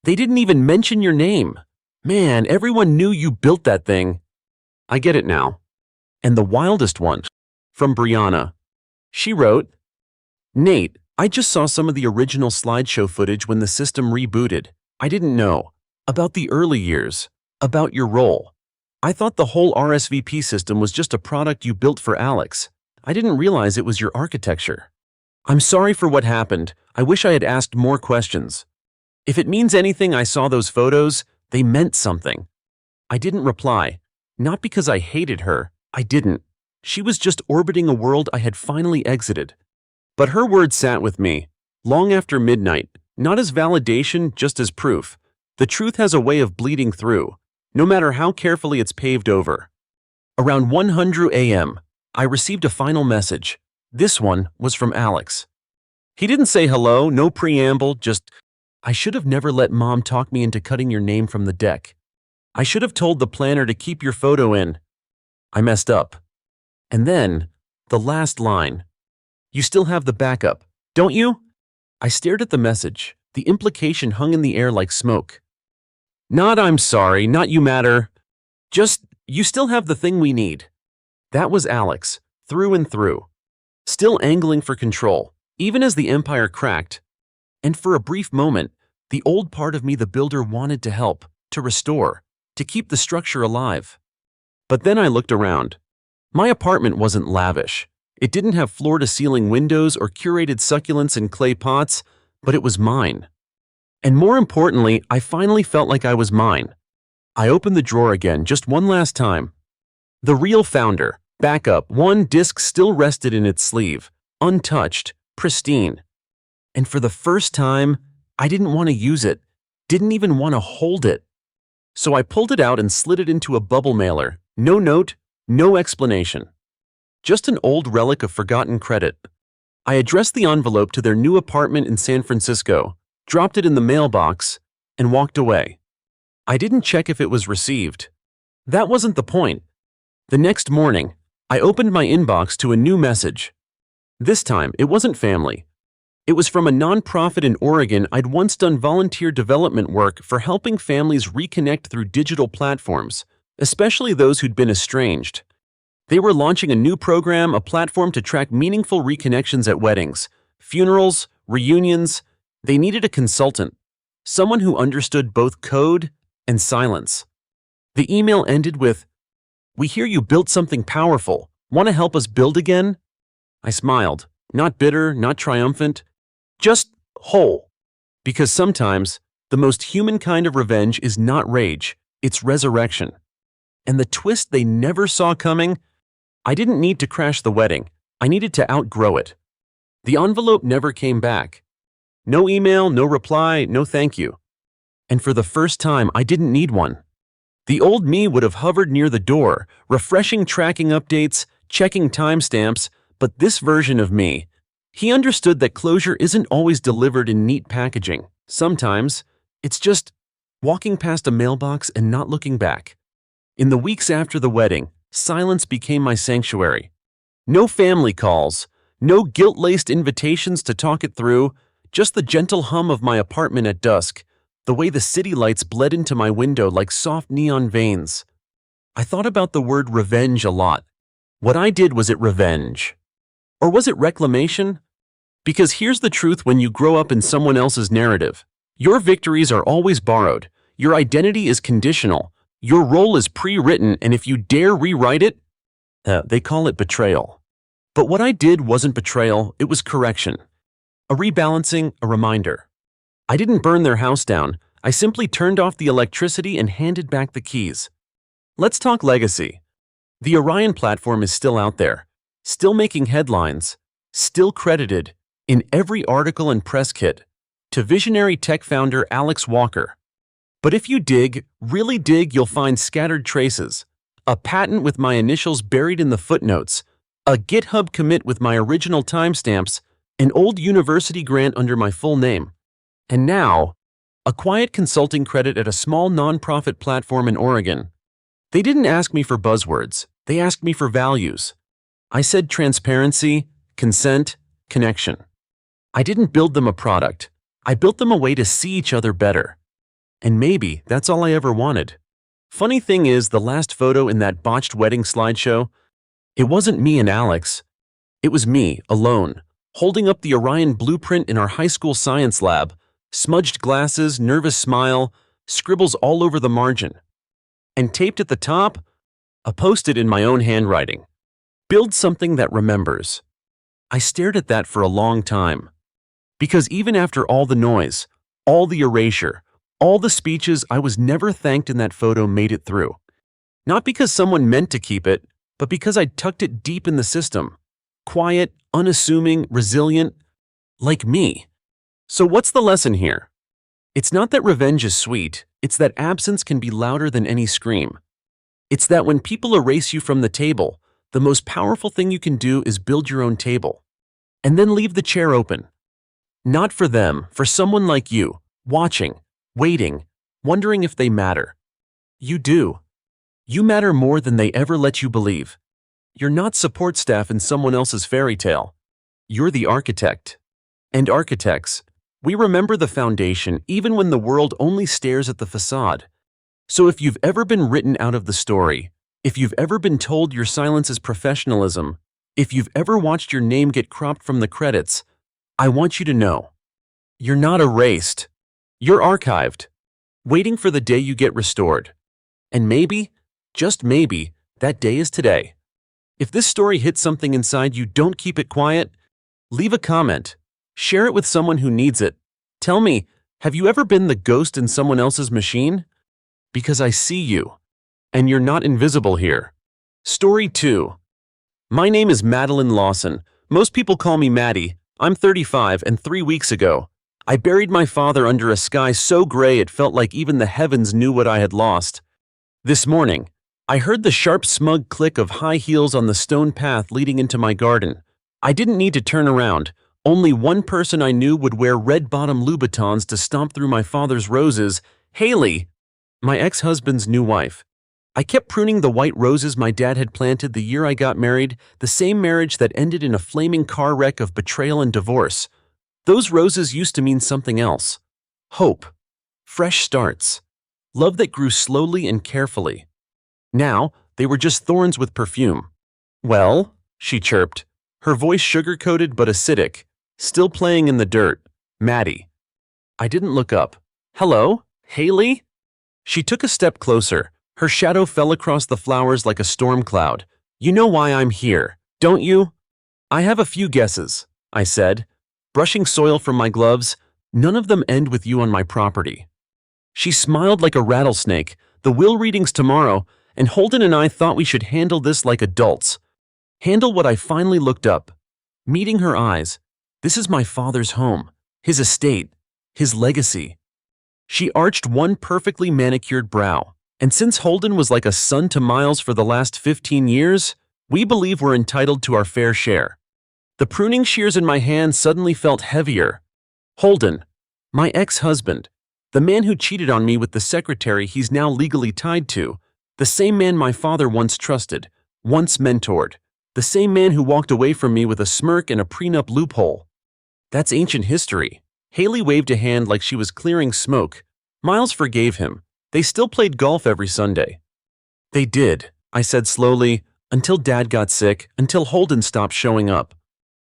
They didn't even mention your name. "Man, everyone knew you built that thing." I get it now. And the wildest one, from Brianna. She wrote, "Nate, I just saw some of the original slideshow footage when the system rebooted. I didn't know about the early years, about your role. I thought the whole RSVP system was just a product you built for Alex. I didn't realize it was your architecture. I'm sorry for what happened. I wish I had asked more questions. If it means anything, I saw those photos. They meant something." I didn't reply, not because I hated her. I didn't. She was just orbiting a world I had finally exited. But her words sat with me, long after midnight, not as validation, just as proof. The truth has a way of bleeding through, no matter how carefully it's paved over. Around 100 a.m., I received a final message. This one was from Alex. He didn't say hello, no preamble, just, "I should have never let Mom talk me into cutting your name from the deck. I should have told the planner to keep your photo in. I messed up." And then, the last line. "You still have the backup, don't you?" I stared at the message. The implication hung in the air like smoke. Not "I'm sorry, not you matter. Just, you still have the thing we need." That was Alex, through and through. Still angling for control, even as the empire cracked. And for a brief moment, the old part of me, the builder, wanted to help, to restore, to keep the structure alive. But then I looked around. My apartment wasn't lavish. It didn't have floor-to-ceiling windows or curated succulents in clay pots, but it was mine. And more importantly, I finally felt like I was mine. I opened the drawer again, just one last time. The real founder, backup, one disc still rested in its sleeve, untouched, pristine. And for the first time, I didn't want to use it, didn't even want to hold it. So I pulled it out and slid it into a bubble mailer. No note, no explanation. Just an old relic of forgotten credit. I addressed the envelope to their new apartment in San Francisco, dropped it in the mailbox, and walked away. I didn't check if it was received. That wasn't the point. The next morning, I opened my inbox to a new message. This time, it wasn't family. It was from a nonprofit in Oregon. I'd once done volunteer development work for helping families reconnect through digital platforms, especially those who'd been estranged. They were launching a new program, a platform to track meaningful reconnections at weddings, funerals, reunions. They needed a consultant, someone who understood both code and silence. The email ended with, "We hear you built something powerful. Want to help us build again?" I smiled, not bitter, not triumphant, just whole. Because sometimes, the most human kind of revenge is not rage, it's resurrection. And the twist they never saw coming, I didn't need to crash the wedding. I needed to outgrow it. The envelope never came back. No email, no reply, no thank you. And for the first time, I didn't need one. The old me would have hovered near the door, refreshing tracking updates, checking timestamps, but this version of me, he understood that closure isn't always delivered in neat packaging. Sometimes, it's just walking past a mailbox and not looking back. In the weeks after the wedding, silence became my sanctuary. No family calls, no guilt-laced invitations to talk it through, just the gentle hum of my apartment at dusk, the way the city lights bled into my window like soft neon veins. I thought about the word revenge a lot. What I did, was it revenge? Or was it reclamation? Because here's the truth: when you grow up in someone else's narrative, your victories are always borrowed, your identity is conditional, your role is pre-written, and if you dare rewrite it, they call it betrayal. But what I did wasn't betrayal, it was correction. A rebalancing, a reminder. I didn't burn their house down, I simply turned off the electricity and handed back the keys. Let's talk legacy. The Orion platform is still out there, still making headlines, still credited, in every article and press kit, to visionary tech founder Alex Walker. But if you dig, really dig, you'll find scattered traces. A patent with my initials buried in the footnotes, a GitHub commit with my original timestamps, an old university grant under my full name, and now, a quiet consulting credit at a small nonprofit platform in Oregon. They didn't ask me for buzzwords, they asked me for values. I said transparency, consent, connection. I didn't build them a product, I built them a way to see each other better. And maybe that's all I ever wanted. Funny thing is, the last photo in that botched wedding slideshow, it wasn't me and Alex. It was me, alone, holding up the Orion blueprint in our high school science lab, smudged glasses, nervous smile, scribbles all over the margin. And taped at the top, a post-it in my own handwriting. Build something that remembers. I stared at that for a long time. Because even after all the noise, all the erasure, all the speeches I was never thanked in that photo made it through. Not because someone meant to keep it, but because I'd tucked it deep in the system. Quiet, unassuming, resilient, like me. So what's the lesson here? It's not that revenge is sweet, it's that absence can be louder than any scream. It's that when people erase you from the table, the most powerful thing you can do is build your own table. And then leave the chair open. Not for them, for someone like you, watching, waiting, wondering if they matter. You do. You matter more than they ever let you believe. You're not support staff in someone else's fairy tale. You're the architect. And architects, we remember the foundation even when the world only stares at the facade. So if you've ever been written out of the story, if you've ever been told your silence is professionalism, if you've ever watched your name get cropped from the credits, I want you to know. You're not erased. You're archived, waiting for the day you get restored. And maybe, just maybe, that day is today. If this story hits something inside you, don't keep it quiet. Leave a comment. Share it with someone who needs it. Tell me, have you ever been the ghost in someone else's machine? Because I see you, and you're not invisible here. Story 2. My name is Madeline Lawson. Most people call me Maddie. I'm 35, and 3 weeks ago, I buried my father under a sky so gray it felt like even the heavens knew what I had lost. This morning, I heard the sharp, smug click of high heels on the stone path leading into my garden. I didn't need to turn around. Only one person I knew would wear red-bottom Louboutins to stomp through my father's roses, Haley, my ex-husband's new wife. I kept pruning the white roses my dad had planted the year I got married, the same marriage that ended in a flaming car wreck of betrayal and divorce. Those roses used to mean something else. Hope. Fresh starts. Love that grew slowly and carefully. Now, they were just thorns with perfume. Well, she chirped, her voice sugar-coated but acidic, still playing in the dirt. Maddie. I didn't look up. Hello, Haley? She took a step closer. Her shadow fell across the flowers like a storm cloud. You know why I'm here, don't you? I have a few guesses, I said, brushing soil from my gloves. None of them end with you on my property. She smiled like a rattlesnake. The will reading's tomorrow, and Holden and I thought we should handle this like adults. Handle what I finally looked up. Meeting her eyes. This is my father's home, his estate, his legacy. She arched one perfectly manicured brow. And since Holden was like a son to Miles for the last 15 years, we believe we're entitled to our fair share. The pruning shears in my hand suddenly felt heavier. Holden, my ex-husband, the man who cheated on me with the secretary he's now legally tied to, the same man my father once trusted, once mentored, the same man who walked away from me with a smirk and a prenup loophole. That's ancient history. Haley waved a hand like she was clearing smoke. Miles forgave him. They still played golf every Sunday. They did, I said slowly, until Dad got sick, until Holden stopped showing up.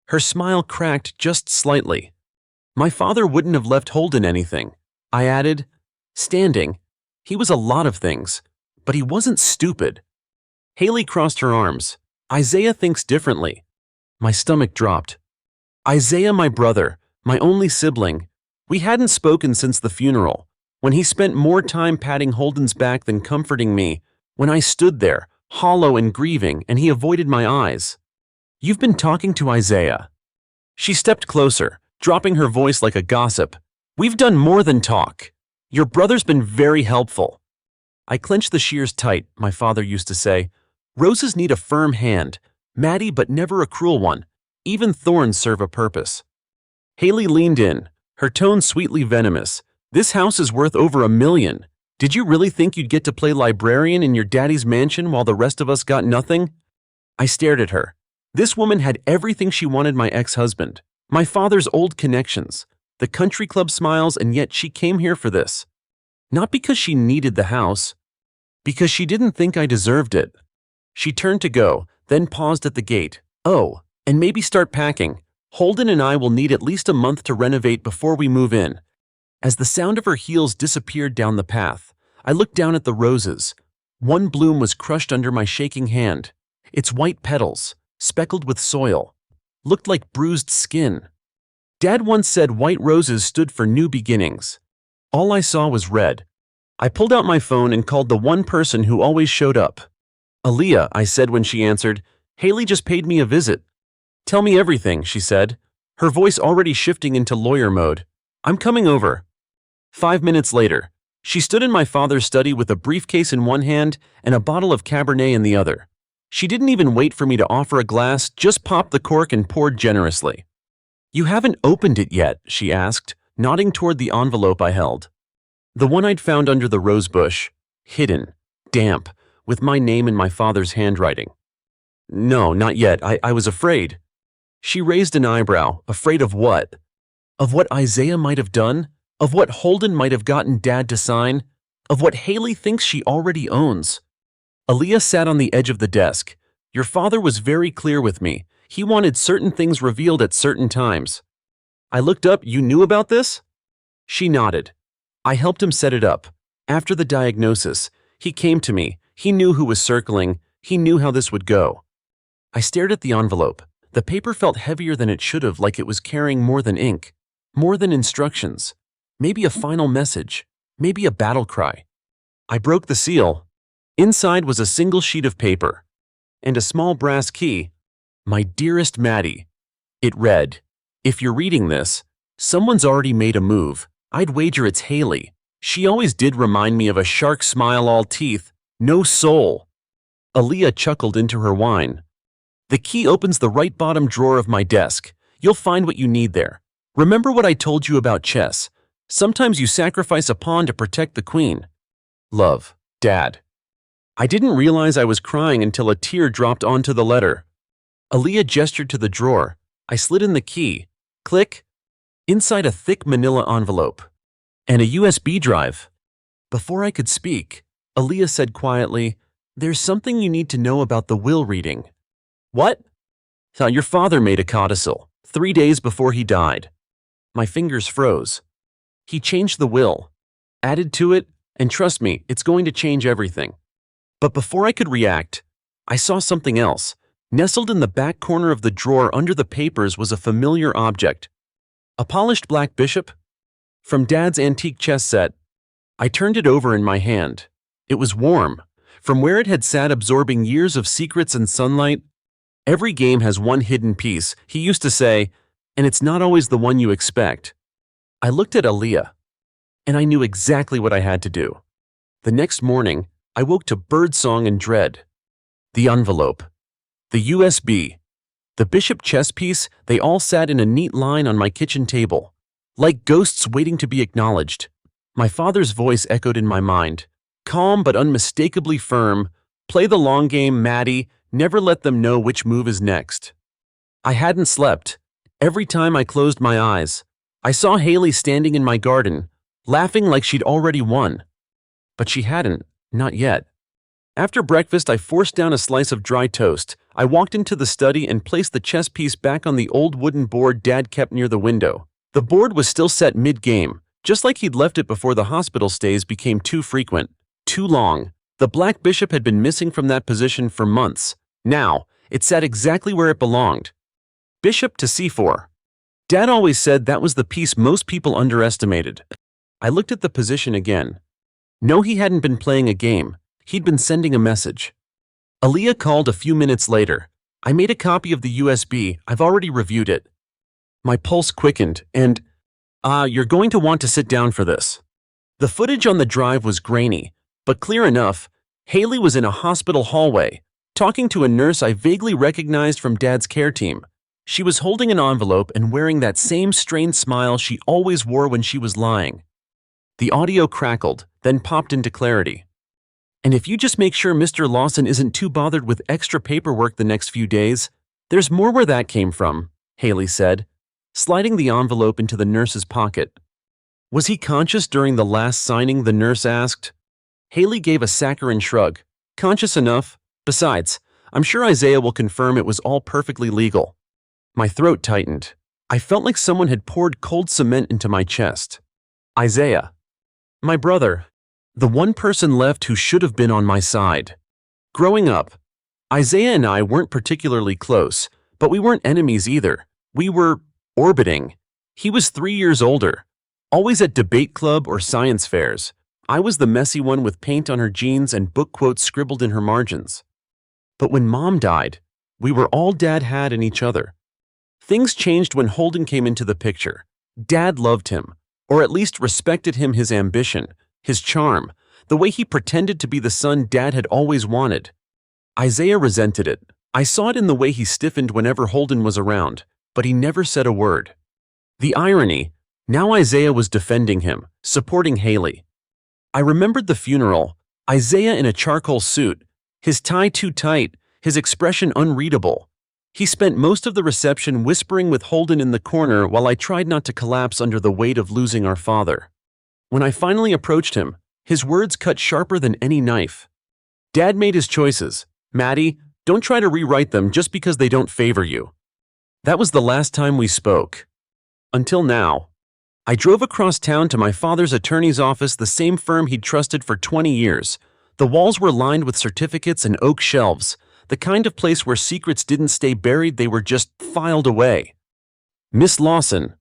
Her smile cracked just slightly. My father wouldn't have left Holden anything, I added. Standing. He was a lot of things, but he wasn't stupid. Haley crossed her arms. Isaiah thinks differently. My stomach dropped. Isaiah, my brother, my only sibling. We hadn't spoken since the funeral. When he spent more time patting Holden's back than comforting me, when I stood there, hollow and grieving, and he avoided my eyes. You've been talking to Isaiah. She stepped closer, dropping her voice like a gossip. We've done more than talk. Your brother's been very helpful. I clenched the shears tight, my father used to say. Roses need a firm hand, Maddie, but never a cruel one. Even thorns serve a purpose. Haley leaned in, her tone sweetly venomous. This house is worth over $1 million. Did you really think you'd get to play librarian in your daddy's mansion while the rest of us got nothing? I stared at her. This woman had everything she wanted my ex-husband. My father's old connections, the country club smiles, and yet she came here for this. Not because she needed the house, because she didn't think I deserved it. She turned to go, then paused at the gate. Oh, and maybe start packing. Holden and I will need at least a month to renovate before we move in. As the sound of her heels disappeared down the path, I looked down at the roses. One bloom was crushed under my shaking hand. Its white petals, speckled with soil, looked like bruised skin. Dad once said white roses stood for new beginnings. All I saw was red. I pulled out my phone and called the one person who always showed up. Aaliyah, I said when she answered. Haley just paid me a visit. Tell me everything, she said, her voice already shifting into lawyer mode. I'm coming over. 5 minutes later, she stood in my father's study with a briefcase in one hand and a bottle of Cabernet in the other. She didn't even wait for me to offer a glass, just popped the cork and poured generously. You haven't opened it yet, she asked, nodding toward the envelope I held. The one I'd found under the rose bush, hidden, damp, with my name in my father's handwriting. No, not yet. I was afraid. She raised an eyebrow. Afraid of what? Of what Isaiah might have done? Of what Holden might have gotten Dad to sign? Of what Haley thinks she already owns? Aaliyah sat on the edge of the desk. Your father was very clear with me. He wanted certain things revealed at certain times. I looked up. You knew about this? She nodded. I helped him set it up. After the diagnosis, he came to me. He knew who was circling. He knew how this would go. I stared at the envelope. The paper felt heavier than it should have, like it was carrying more than ink, more than instructions, maybe a final message, maybe a battle cry. I broke the seal. Inside was a single sheet of paper and a small brass key. My dearest Maddie. It read, if you're reading this, someone's already made a move. I'd wager it's Haley. She always did remind me of a shark smile, all teeth, no soul. Aaliyah chuckled into her wine. The key opens the right bottom drawer of my desk. You'll find what you need there. Remember what I told you about chess? Sometimes you sacrifice a pawn to protect the queen. Love, Dad. I didn't realize I was crying until a tear dropped onto the letter. Aaliyah gestured to the drawer. I slid in the key. Click. Inside a thick manila envelope. And a USB drive. Before I could speak, Aaliyah said quietly, there's something you need to know about the will reading. What? Your father made a codicil 3 days before he died. My fingers froze. He changed the will, added to it, and trust me, it's going to change everything. But before I could react, I saw something else. Nestled in the back corner of the drawer under the papers was a familiar object. A polished black bishop? From Dad's antique chess set. I turned it over in my hand. It was warm. From where it had sat absorbing years of secrets and sunlight. Every game has one hidden piece, he used to say, and it's not always the one you expect. I looked at Aaliyah, and I knew exactly what I had to do. The next morning, I woke to birdsong and dread. The envelope, the USB, the bishop chess piece, they all sat in a neat line on my kitchen table, like ghosts waiting to be acknowledged. My father's voice echoed in my mind, calm but unmistakably firm, play the long game, Maddie, never let them know which move is next. I hadn't slept. Every time I closed my eyes, I saw Haley standing in my garden, laughing like she'd already won. But she hadn't, not yet. After breakfast, I forced down a slice of dry toast. I walked into the study and placed the chess piece back on the old wooden board Dad kept near the window. The board was still set mid-game, just like he'd left it before the hospital stays became too frequent, too long. The black bishop had been missing from that position for months. Now, it sat exactly where it belonged. Bishop to c4. Dad always said that was the piece most people underestimated. I looked at the position again. No, he hadn't been playing a game. He'd been sending a message. Aaliyah called a few minutes later. I made a copy of the USB. I've already reviewed it. My pulse quickened, and, you're going to want to sit down for this. The footage on the drive was grainy, but clear enough. Haley was in a hospital hallway, talking to a nurse I vaguely recognized from Dad's care team. She was holding an envelope and wearing that same strained smile she always wore when she was lying. The audio crackled, then popped into clarity. "And if you just make sure Mr. Lawson isn't too bothered with extra paperwork the next few days, there's more where that came from," Haley said, sliding the envelope into the nurse's pocket. "Was he conscious during the last signing?" the nurse asked. Haley gave a saccharine shrug. "Conscious enough. Besides, I'm sure Isaiah will confirm it was all perfectly legal." My throat tightened. I felt like someone had poured cold cement into my chest. Isaiah. My brother. The one person left who should have been on my side. Growing up, Isaiah and I weren't particularly close, but we weren't enemies either. We were orbiting. He was 3 years older, always at debate club or science fairs. I was the messy one with paint on her jeans and book quotes scribbled in her margins. But when Mom died, we were all Dad had in each other. Things changed when Holden came into the picture. Dad loved him, or at least respected him, his ambition, his charm, the way he pretended to be the son Dad had always wanted. Isaiah resented it. I saw it in the way he stiffened whenever Holden was around, but he never said a word. The irony, now Isaiah was defending him, supporting Haley. I remembered the funeral, Isaiah in a charcoal suit, his tie too tight, his expression unreadable. He spent most of the reception whispering with Holden in the corner while I tried not to collapse under the weight of losing our father. When I finally approached him, his words cut sharper than any knife. "Dad made his choices. Maddie, don't try to rewrite them just because they don't favor you." That was the last time we spoke. Until now. I drove across town to my father's attorney's office, the same firm he'd trusted for 20 years. The walls were lined with certificates and oak shelves, the kind of place where secrets didn't stay buried, they were just filed away. Miss Lawson,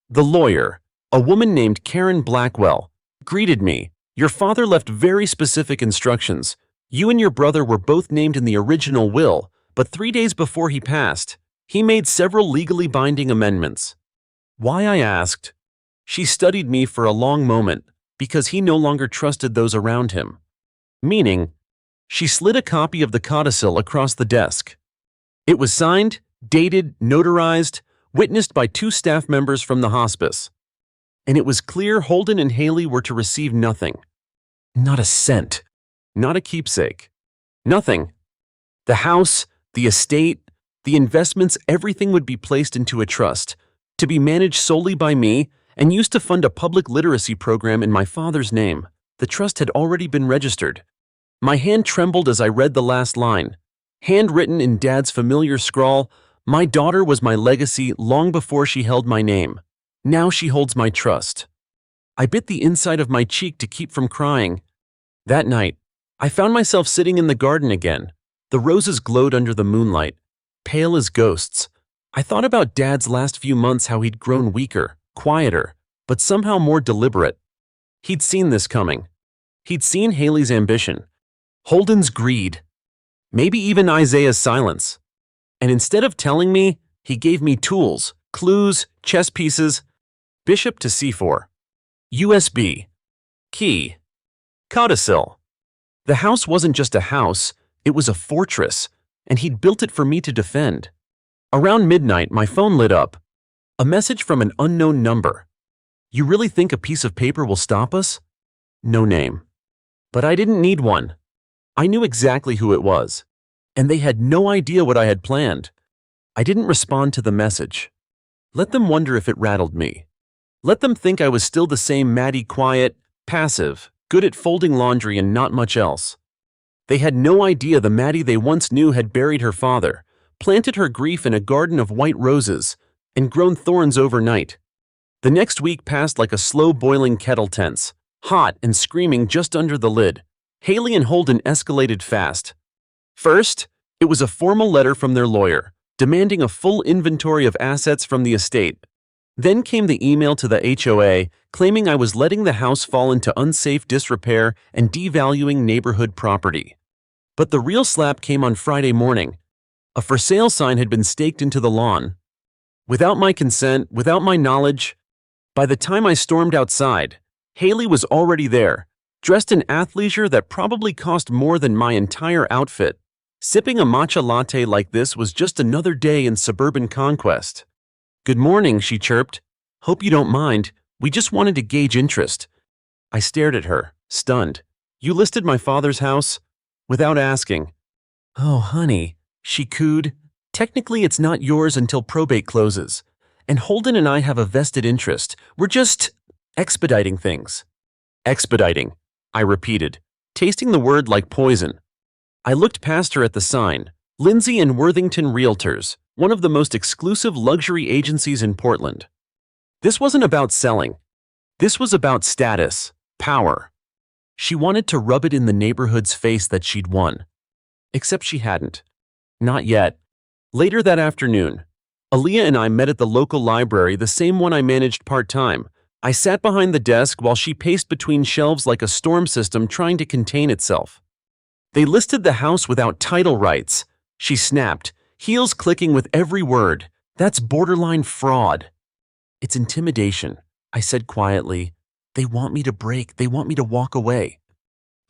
the lawyer, a woman named Karen Blackwell, greeted me. "Your father left very specific instructions. You and your brother were both named in the original will, but 3 days before he passed, he made several legally binding amendments." Why, I asked. She studied me for a long moment, because he no longer trusted those around him. Meaning, she slid a copy of the codicil across the desk. It was signed, dated, notarized, witnessed by 2 staff members from the hospice. And it was clear Holden and Haley were to receive nothing. Not a cent. Not a keepsake. Nothing. The house, the estate, the investments, everything would be placed into a trust, to be managed solely by me and used to fund a public literacy program in my father's name. The trust had already been registered. My hand trembled as I read the last line. Handwritten in Dad's familiar scrawl, "My daughter was my legacy long before she held my name. Now she holds my trust." I bit the inside of my cheek to keep from crying. That night, I found myself sitting in the garden again. The roses glowed under the moonlight, pale as ghosts. I thought about Dad's last few months, how he'd grown weaker, quieter, but somehow more deliberate. He'd seen this coming. He'd seen Haley's ambition, Holden's greed, maybe even Isaiah's silence. And instead of telling me, he gave me tools, clues, chess pieces. Bishop to c4. USB. Key. Codicil. The house wasn't just a house, it was a fortress, and he'd built it for me to defend. Around midnight, my phone lit up. A message from an unknown number. "You really think a piece of paper will stop us?" No name. But I didn't need one. I knew exactly who it was, and they had no idea what I had planned. I didn't respond to the message. Let them wonder if it rattled me. Let them think I was still the same Maddie, quiet, passive, good at folding laundry and not much else. They had no idea the Maddie they once knew had buried her father, planted her grief in a garden of white roses, and grown thorns overnight. The next week passed like a slow-boiling kettle tense, hot and screaming just under the lid. Haley and Holden escalated fast. First, it was a formal letter from their lawyer, demanding a full inventory of assets from the estate. Then came the email to the HOA, claiming I was letting the house fall into unsafe disrepair and devaluing neighborhood property. But the real slap came on Friday morning. A for sale sign had been staked into the lawn. Without my consent, without my knowledge. By the time I stormed outside, Haley was already there, dressed in athleisure that probably cost more than my entire outfit. Sipping a matcha latte like this was just another day in suburban conquest. "Good morning," she chirped. "Hope you don't mind. We just wanted to gauge interest." I stared at her, stunned. "You listed my father's house?" "Without asking." "Oh, honey," she cooed. "Technically it's not yours until probate closes. And Holden and I have a vested interest. We're just expediting things." "Expediting," I repeated, tasting the word like poison. I looked past her at the sign, Lindsay and Worthington Realtors, one of the most exclusive luxury agencies in Portland. This wasn't about selling. This was about status, power. She wanted to rub it in the neighborhood's face that she'd won. Except she hadn't. Not yet. Later that afternoon, Aaliyah and I met at the local library, the same one I managed part-time. I sat behind the desk while she paced between shelves like a storm system trying to contain itself. "They listed the house without title rights," she snapped, heels clicking with every word. "That's borderline fraud." "It's intimidation," I said quietly. "They want me to break. They want me to walk away."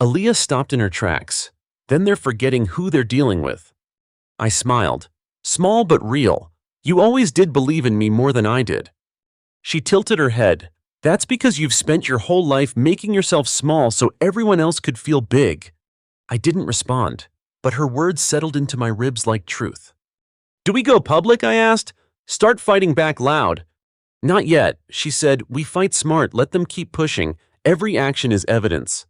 Aaliyah stopped in her tracks. "Then they're forgetting who they're dealing with." I smiled. "Small but real. You always did believe in me more than I did." She tilted her head. "That's because you've spent your whole life making yourself small so everyone else could feel big." I didn't respond, but her words settled into my ribs like truth. "Do we go public?" I asked. "Start fighting back loud." "Not yet," she said. "We fight smart. Let them keep pushing. Every action is evidence."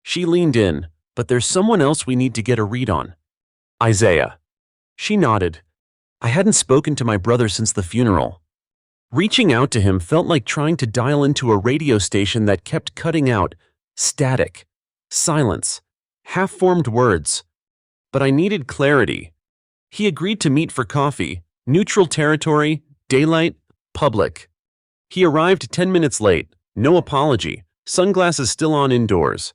She leaned in. "But there's someone else we need to get a read on." "Isaiah." She nodded. I hadn't spoken to my brother since the funeral. Reaching out to him felt like trying to dial into a radio station that kept cutting out static, silence, half-formed words. But I needed clarity. He agreed to meet for coffee, neutral territory, daylight, public. He arrived 10 minutes late, no apology, sunglasses still on indoors.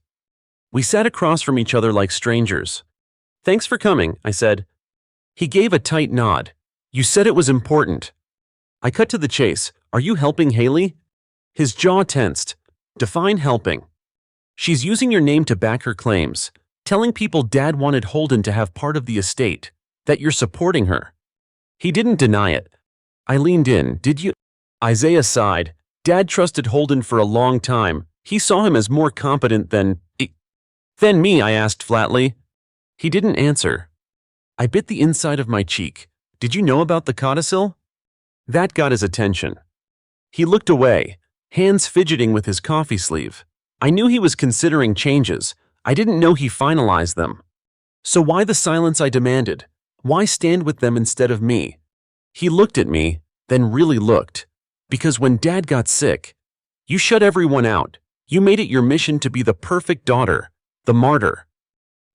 We sat across from each other like strangers. "Thanks for coming," I said. He gave a tight nod. "You said it was important." I cut to the chase. "Are you helping Haley?" His jaw tensed. "Define helping." "She's using your name to back her claims, telling people Dad wanted Holden to have part of the estate, that you're supporting her." He didn't deny it. I leaned in. "Did you?" Isaiah sighed. "Dad trusted Holden for a long time. He saw him as more competent than me," I asked flatly. He didn't answer. I bit the inside of my cheek. "Did you know about the codicil?" That got his attention. He looked away, hands fidgeting with his coffee sleeve. I knew he was considering changes. I didn't know he finalized them. "So why the silence?" I demanded. "Why stand with them instead of me?" He looked at me, then really looked. "Because when Dad got sick, you shut everyone out. You made it your mission to be the perfect daughter, the martyr."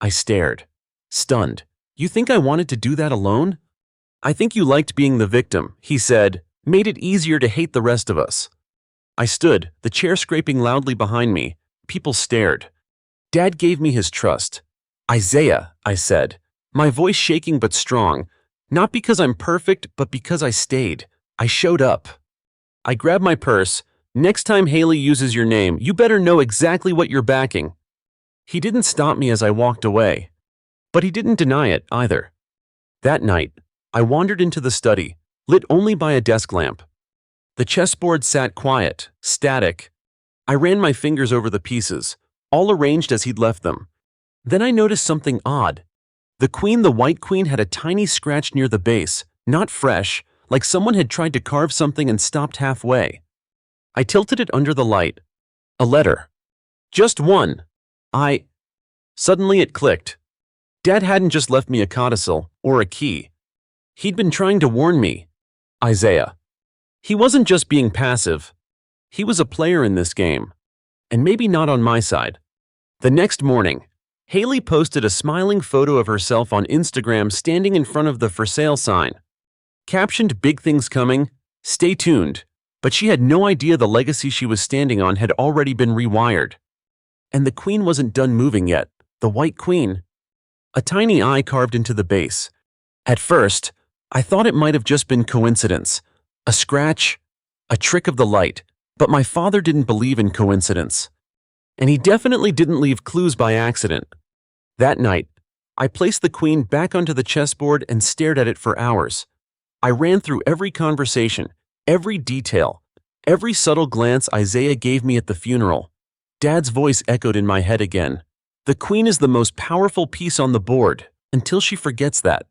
I stared, stunned. "You think I wanted to do that alone?" "I think you liked being the victim," he said. "Made it easier to hate the rest of us." I stood, the chair scraping loudly behind me. People stared. "Dad gave me his trust." "Isaiah," I said, my voice shaking but strong. "Not because I'm perfect, but because I stayed. I showed up." I grabbed my purse. "Next time Haley uses your name, you better know exactly what you're backing." He didn't stop me as I walked away. But he didn't deny it, either. That night, I wandered into the study, lit only by a desk lamp. The chessboard sat quiet, static. I ran my fingers over the pieces, all arranged as he'd left them. Then I noticed something odd. The white queen, had a tiny scratch near the base, not fresh, like someone had tried to carve something and stopped halfway. I tilted it under the light. A letter. Just one. Suddenly it clicked. Dad hadn't just left me a codicil, or a key. He'd been trying to warn me. Isaiah. He wasn't just being passive. He was a player in this game. And maybe not on my side. The next morning, Haley posted a smiling photo of herself on Instagram standing in front of the for sale sign. Captioned, "Big things coming, stay tuned," but she had no idea the legacy she was standing on had already been rewired. And the queen wasn't done moving yet, the white queen. A tiny eye carved into the base. At first, I thought it might have just been coincidence, a scratch, a trick of the light, but my father didn't believe in coincidence. And he definitely didn't leave clues by accident. That night, I placed the queen back onto the chessboard and stared at it for hours. I ran through every conversation, every detail, every subtle glance Isaiah gave me at the funeral. Dad's voice echoed in my head again. The queen is the most powerful piece on the board, until she forgets that.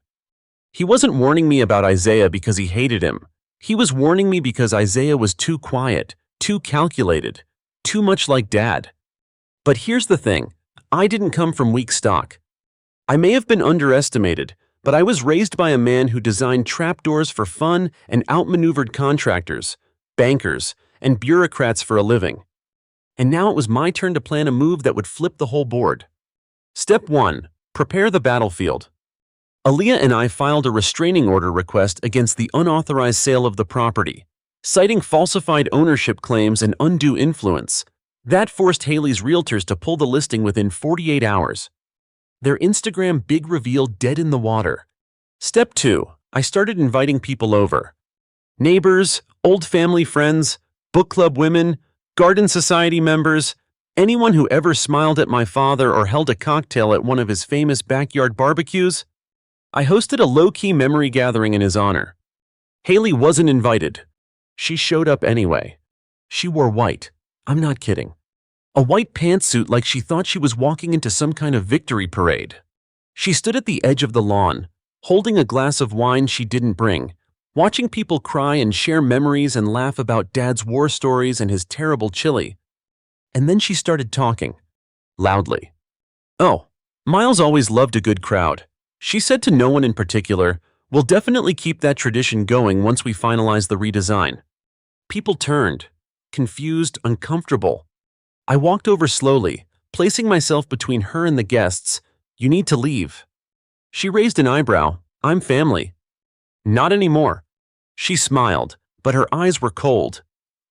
He wasn't warning me about Isaiah because he hated him. He was warning me because Isaiah was too quiet, too calculated, too much like Dad. But here's the thing, I didn't come from weak stock. I may have been underestimated, but I was raised by a man who designed trapdoors for fun and outmaneuvered contractors, bankers, and bureaucrats for a living. And now it was my turn to plan a move that would flip the whole board. Step 1. Prepare the battlefield. Aaliyah and I filed a restraining order request against the unauthorized sale of the property, citing falsified ownership claims and undue influence. That forced Haley's realtors to pull the listing within 48 hours. Their Instagram big reveal dead in the water. Step 2. I started inviting people over. Neighbors, old family friends, book club women, garden society members, anyone who ever smiled at my father or held a cocktail at one of his famous backyard barbecues. I hosted a low-key memory gathering in his honor. Haley wasn't invited. She showed up anyway. She wore white. I'm not kidding. A white pantsuit like she thought she was walking into some kind of victory parade. She stood at the edge of the lawn, holding a glass of wine she didn't bring, watching people cry and share memories and laugh about Dad's war stories and his terrible chili. And then she started talking. Loudly. Oh, Miles always loved a good crowd. She said to no one in particular, "We'll definitely keep that tradition going once we finalize the redesign." People turned, confused, uncomfortable. I walked over slowly, placing myself between her and the guests. "You need to leave." She raised an eyebrow. "I'm family." "Not anymore." She smiled, but her eyes were cold.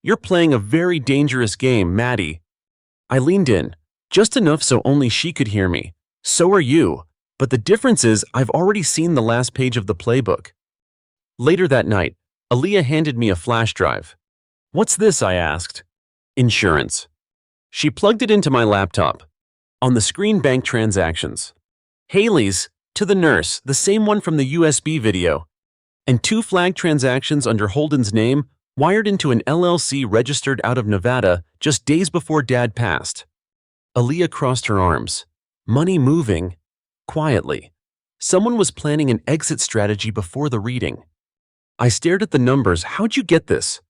"You're playing a very dangerous game, Maddie." I leaned in, just enough so only she could hear me. "So are you. But the difference is I've already seen the last page of the playbook." Later that night, Aaliyah handed me a flash drive. "What's this?" I asked. "Insurance." She plugged it into my laptop. On the screen, bank transactions. Haley's, to the nurse, the same one from the USB video. And 2 flagged transactions under Holden's name, wired into an LLC registered out of Nevada just days before Dad passed. Aaliyah crossed her arms. Money moving. Quietly. Someone was planning an exit strategy before the reading. I stared at the numbers. "How'd you get this?"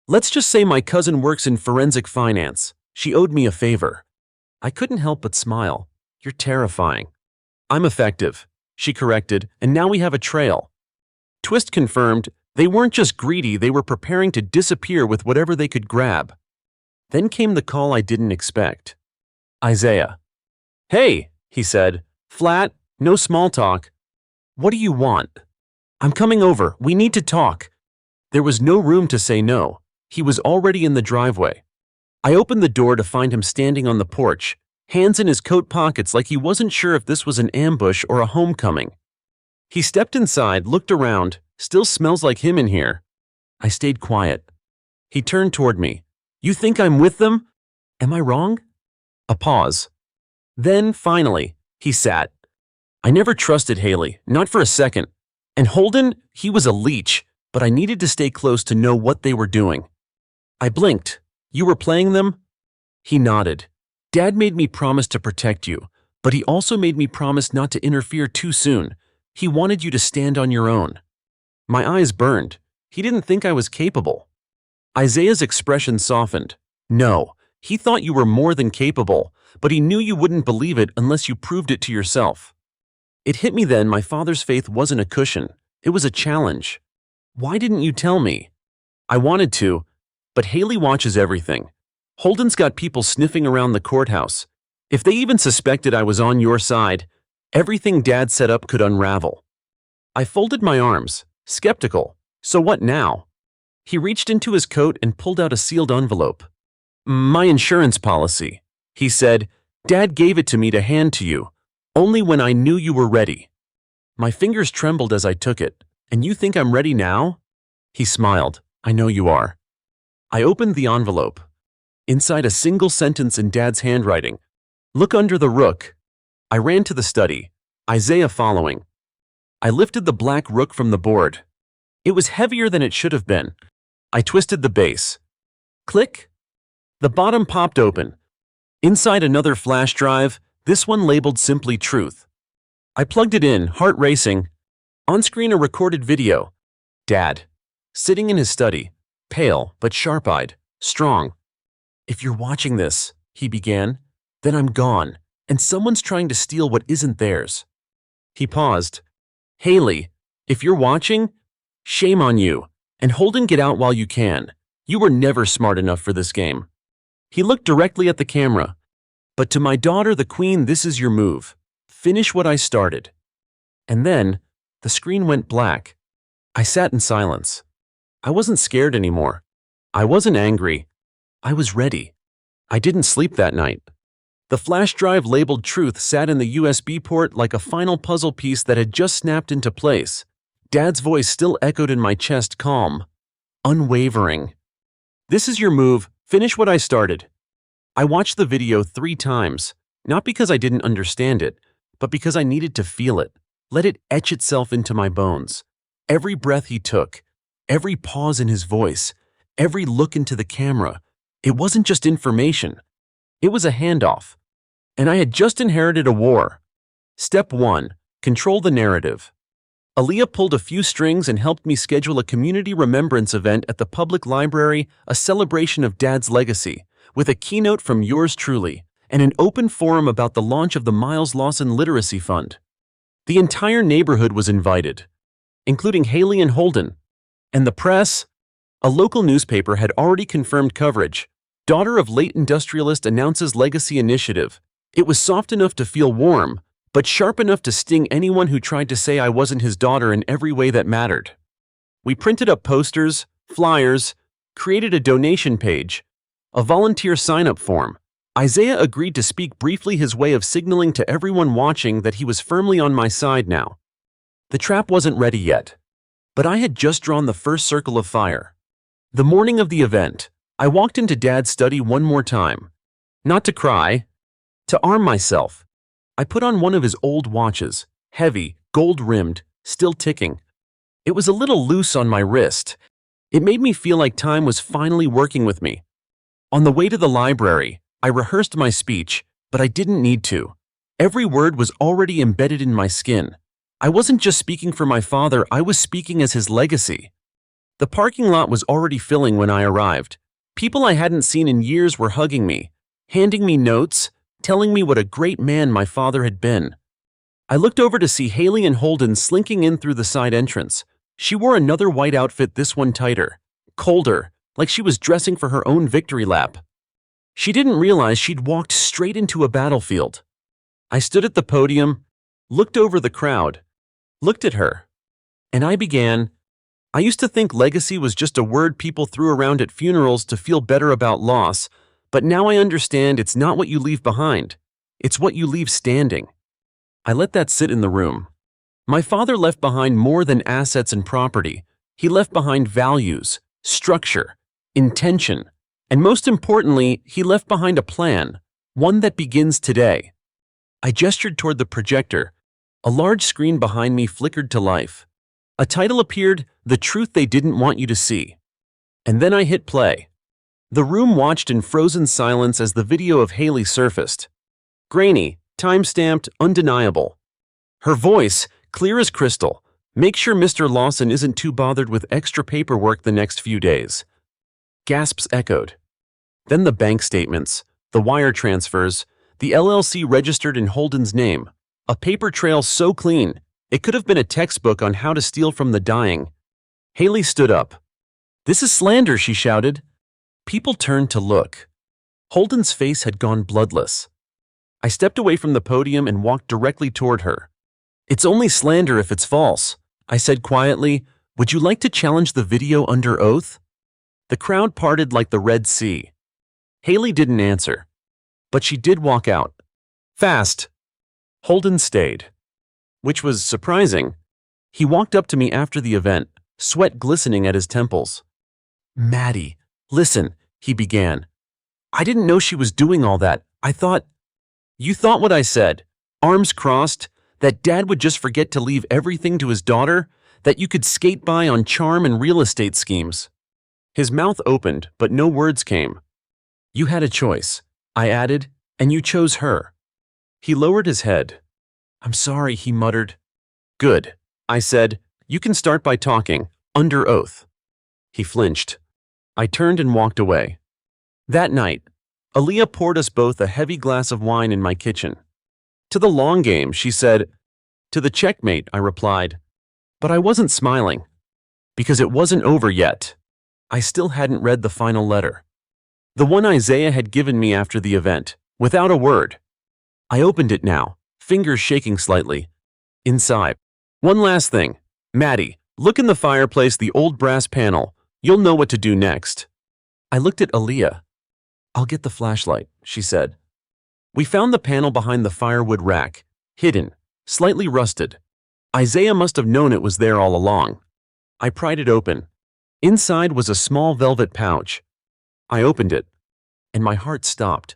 "Let's just say my cousin works in forensic finance. She owed me a favor." I couldn't help but smile. "You're terrifying." "I'm effective," she corrected, "and now we have a trail." Twist confirmed, they weren't just greedy, they were preparing to disappear with whatever they could grab. Then came the call I didn't expect. Isaiah. "Hey," he said. Flat, no small talk. "What do you want?" "I'm coming over. We need to talk." There was no room to say no. He was already in the driveway. I opened the door to find him standing on the porch, hands in his coat pockets like he wasn't sure if this was an ambush or a homecoming. He stepped inside, looked around. "Still smells like him in here." I stayed quiet. He turned toward me. "You think I'm with them? Am I wrong?" A pause. Then, finally, he sat. I never trusted Haley, not for a second. And Holden, he was a leech, but I needed to stay close to know what they were doing. I blinked. "You were playing them?" He nodded. "Dad made me promise to protect you, but he also made me promise not to interfere too soon. He wanted you to stand on your own." My eyes burned. He didn't think I was capable. Isaiah's expression softened. "No, he thought you were more than capable, but he knew you wouldn't believe it unless you proved it to yourself." It hit me then my father's faith wasn't a cushion. It was a challenge. "Why didn't you tell me?" I wanted to, but Haley watches everything. Holden's got people sniffing around the courthouse. If they even suspected I was on your side, everything Dad set up could unravel. I folded my arms, skeptical. "So what now?" He reached into his coat and pulled out a sealed envelope. "My insurance policy," he said. "Dad gave it to me to hand to you, only when I knew you were ready." My fingers trembled as I took it. "And you think I'm ready now?" He smiled. "I know you are." I opened the envelope. Inside a single sentence in Dad's handwriting. "Look under the rook." I ran to the study. Isaiah following. I lifted the black rook from the board. It was heavier than it should have been. I twisted the base. Click. The bottom popped open. Inside another flash drive, this one labeled simply truth. I plugged it in, heart racing. On screen a recorded video. Dad, sitting in his study, pale but sharp-eyed, strong. If you're watching this, he began, then I'm gone, and someone's trying to steal what isn't theirs. He paused. Haley, if you're watching, shame on you, and Holden, get out while you can. You were never smart enough for this game. He looked directly at the camera. But to my daughter, the queen, this is your move. Finish what I started. And then, the screen went black. I sat in silence. I wasn't scared anymore. I wasn't angry. I was ready. I didn't sleep that night. The flash drive labeled truth sat in the USB port like a final puzzle piece that had just snapped into place. Dad's voice still echoed in my chest, calm, unwavering. This is your move. Finish what I started. I watched the video 3 times, not because I didn't understand it, but because I needed to feel it, let it etch itself into my bones. Every breath he took, every pause in his voice, every look into the camera, it wasn't just information. It was a handoff. And I had just inherited a war. Step 1. Control the narrative. Aaliyah pulled a few strings and helped me schedule a community remembrance event at the public library, a celebration of Dad's legacy, with a keynote from yours truly, and an open forum about the launch of the Miles Lawson Literacy Fund. The entire neighborhood was invited, including Haley and Holden. And the press? A local newspaper had already confirmed coverage. Daughter of late industrialist announces legacy initiative. It was soft enough to feel warm, but sharp enough to sting anyone who tried to say I wasn't his daughter in every way that mattered. We printed up posters, flyers, created a donation page, a volunteer sign-up form. Isaiah agreed to speak briefly, his way of signaling to everyone watching that he was firmly on my side now. The trap wasn't ready yet, but I had just drawn the first circle of fire. The morning of the event, I walked into Dad's study one more time. Not to cry, to arm myself. I put on one of his old watches, heavy, gold-rimmed, still ticking. It was a little loose on my wrist. It made me feel like time was finally working with me. On the way to the library, I rehearsed my speech, but I didn't need to. Every word was already embedded in my skin. I wasn't just speaking for my father, I was speaking as his legacy. The parking lot was already filling when I arrived. People I hadn't seen in years were hugging me, handing me notes, telling me what a great man my father had been. I looked over to see Haley and Holden slinking in through the side entrance. She wore another white outfit, this one tighter, colder, like she was dressing for her own victory lap. She didn't realize she'd walked straight into a battlefield. I stood at the podium, looked over the crowd, looked at her, and I began. I used to think legacy was just a word people threw around at funerals to feel better about loss, but now I understand it's not what you leave behind. It's what you leave standing. I let that sit in the room. My father left behind more than assets and property. He left behind values, structure, intention, and most importantly, he left behind a plan, one that begins today. I gestured toward the projector. A large screen behind me flickered to life. A title appeared, The Truth They Didn't Want You to See. And then I hit play. The room watched in frozen silence as the video of Haley surfaced. Grainy, time-stamped, undeniable. Her voice, clear as crystal. Make sure Mr. Lawson isn't too bothered with extra paperwork the next few days. Gasps echoed. Then the bank statements, the wire transfers, the LLC registered in Holden's name. A paper trail so clean, it could have been a textbook on how to steal from the dying. Haley stood up. This is slander, she shouted. People turned to look. Holden's face had gone bloodless. I stepped away from the podium and walked directly toward her. It's only slander if it's false, I said quietly. Would you like to challenge the video under oath? The crowd parted like the Red Sea. Haley didn't answer, but she did walk out. Fast. Holden stayed, which was surprising. He walked up to me after the event, sweat glistening at his temples. Maddie, listen, he began. I didn't know she was doing all that. I thought... You thought what I said. Arms crossed, That Dad would just forget to leave everything to his daughter? That you could skate by on charm and real estate schemes? His mouth opened, but no words came. You had a choice, I added, and you chose her. He lowered his head. I'm sorry, he muttered. Good, I said. You can start by talking, under oath. He flinched. I turned and walked away. That night, Aaliyah poured us both a heavy glass of wine in my kitchen. To the long game, she said. To the checkmate, I replied. But I wasn't smiling. Because it wasn't over yet. I still hadn't read the final letter. The one Isaiah had given me after the event, without a word. I opened it now, fingers shaking slightly. Inside. One last thing. Maddie, look in the fireplace, the old brass panel. You'll know what to do next. I looked at Aaliyah. I'll get the flashlight, she said. We found the panel behind the firewood rack, hidden, slightly rusted. Isaiah must have known it was there all along. I pried it open. Inside was a small velvet pouch. I opened it, and my heart stopped.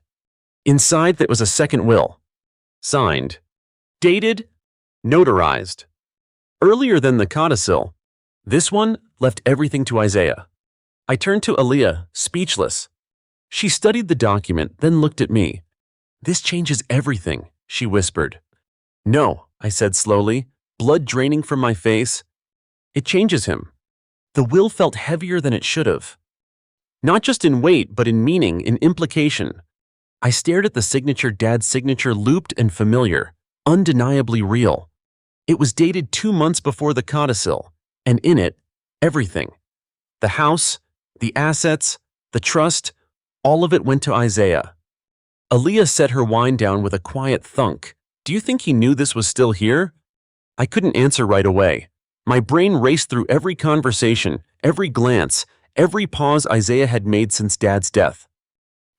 Inside there was a second will. Signed. Dated. Notarized. Earlier than the codicil, this one left everything to Isaiah. I turned to Aaliyah, speechless. She studied the document, then looked at me. This changes everything, she whispered. No, I said slowly, blood draining from my face. It changes him. The will felt heavier than it should have. Not just in weight, but in meaning, in implication. I stared at the signature, Dad's signature, looped and familiar, undeniably real. It was dated 2 months before the codicil, and in it, everything. The house, the assets, the trust, all of it went to Isaiah. Aaliyah set her wine down with a quiet thunk. Do you think he knew this was still here? I couldn't answer right away. My brain raced through every conversation, every glance, every pause Isaiah had made since Dad's death.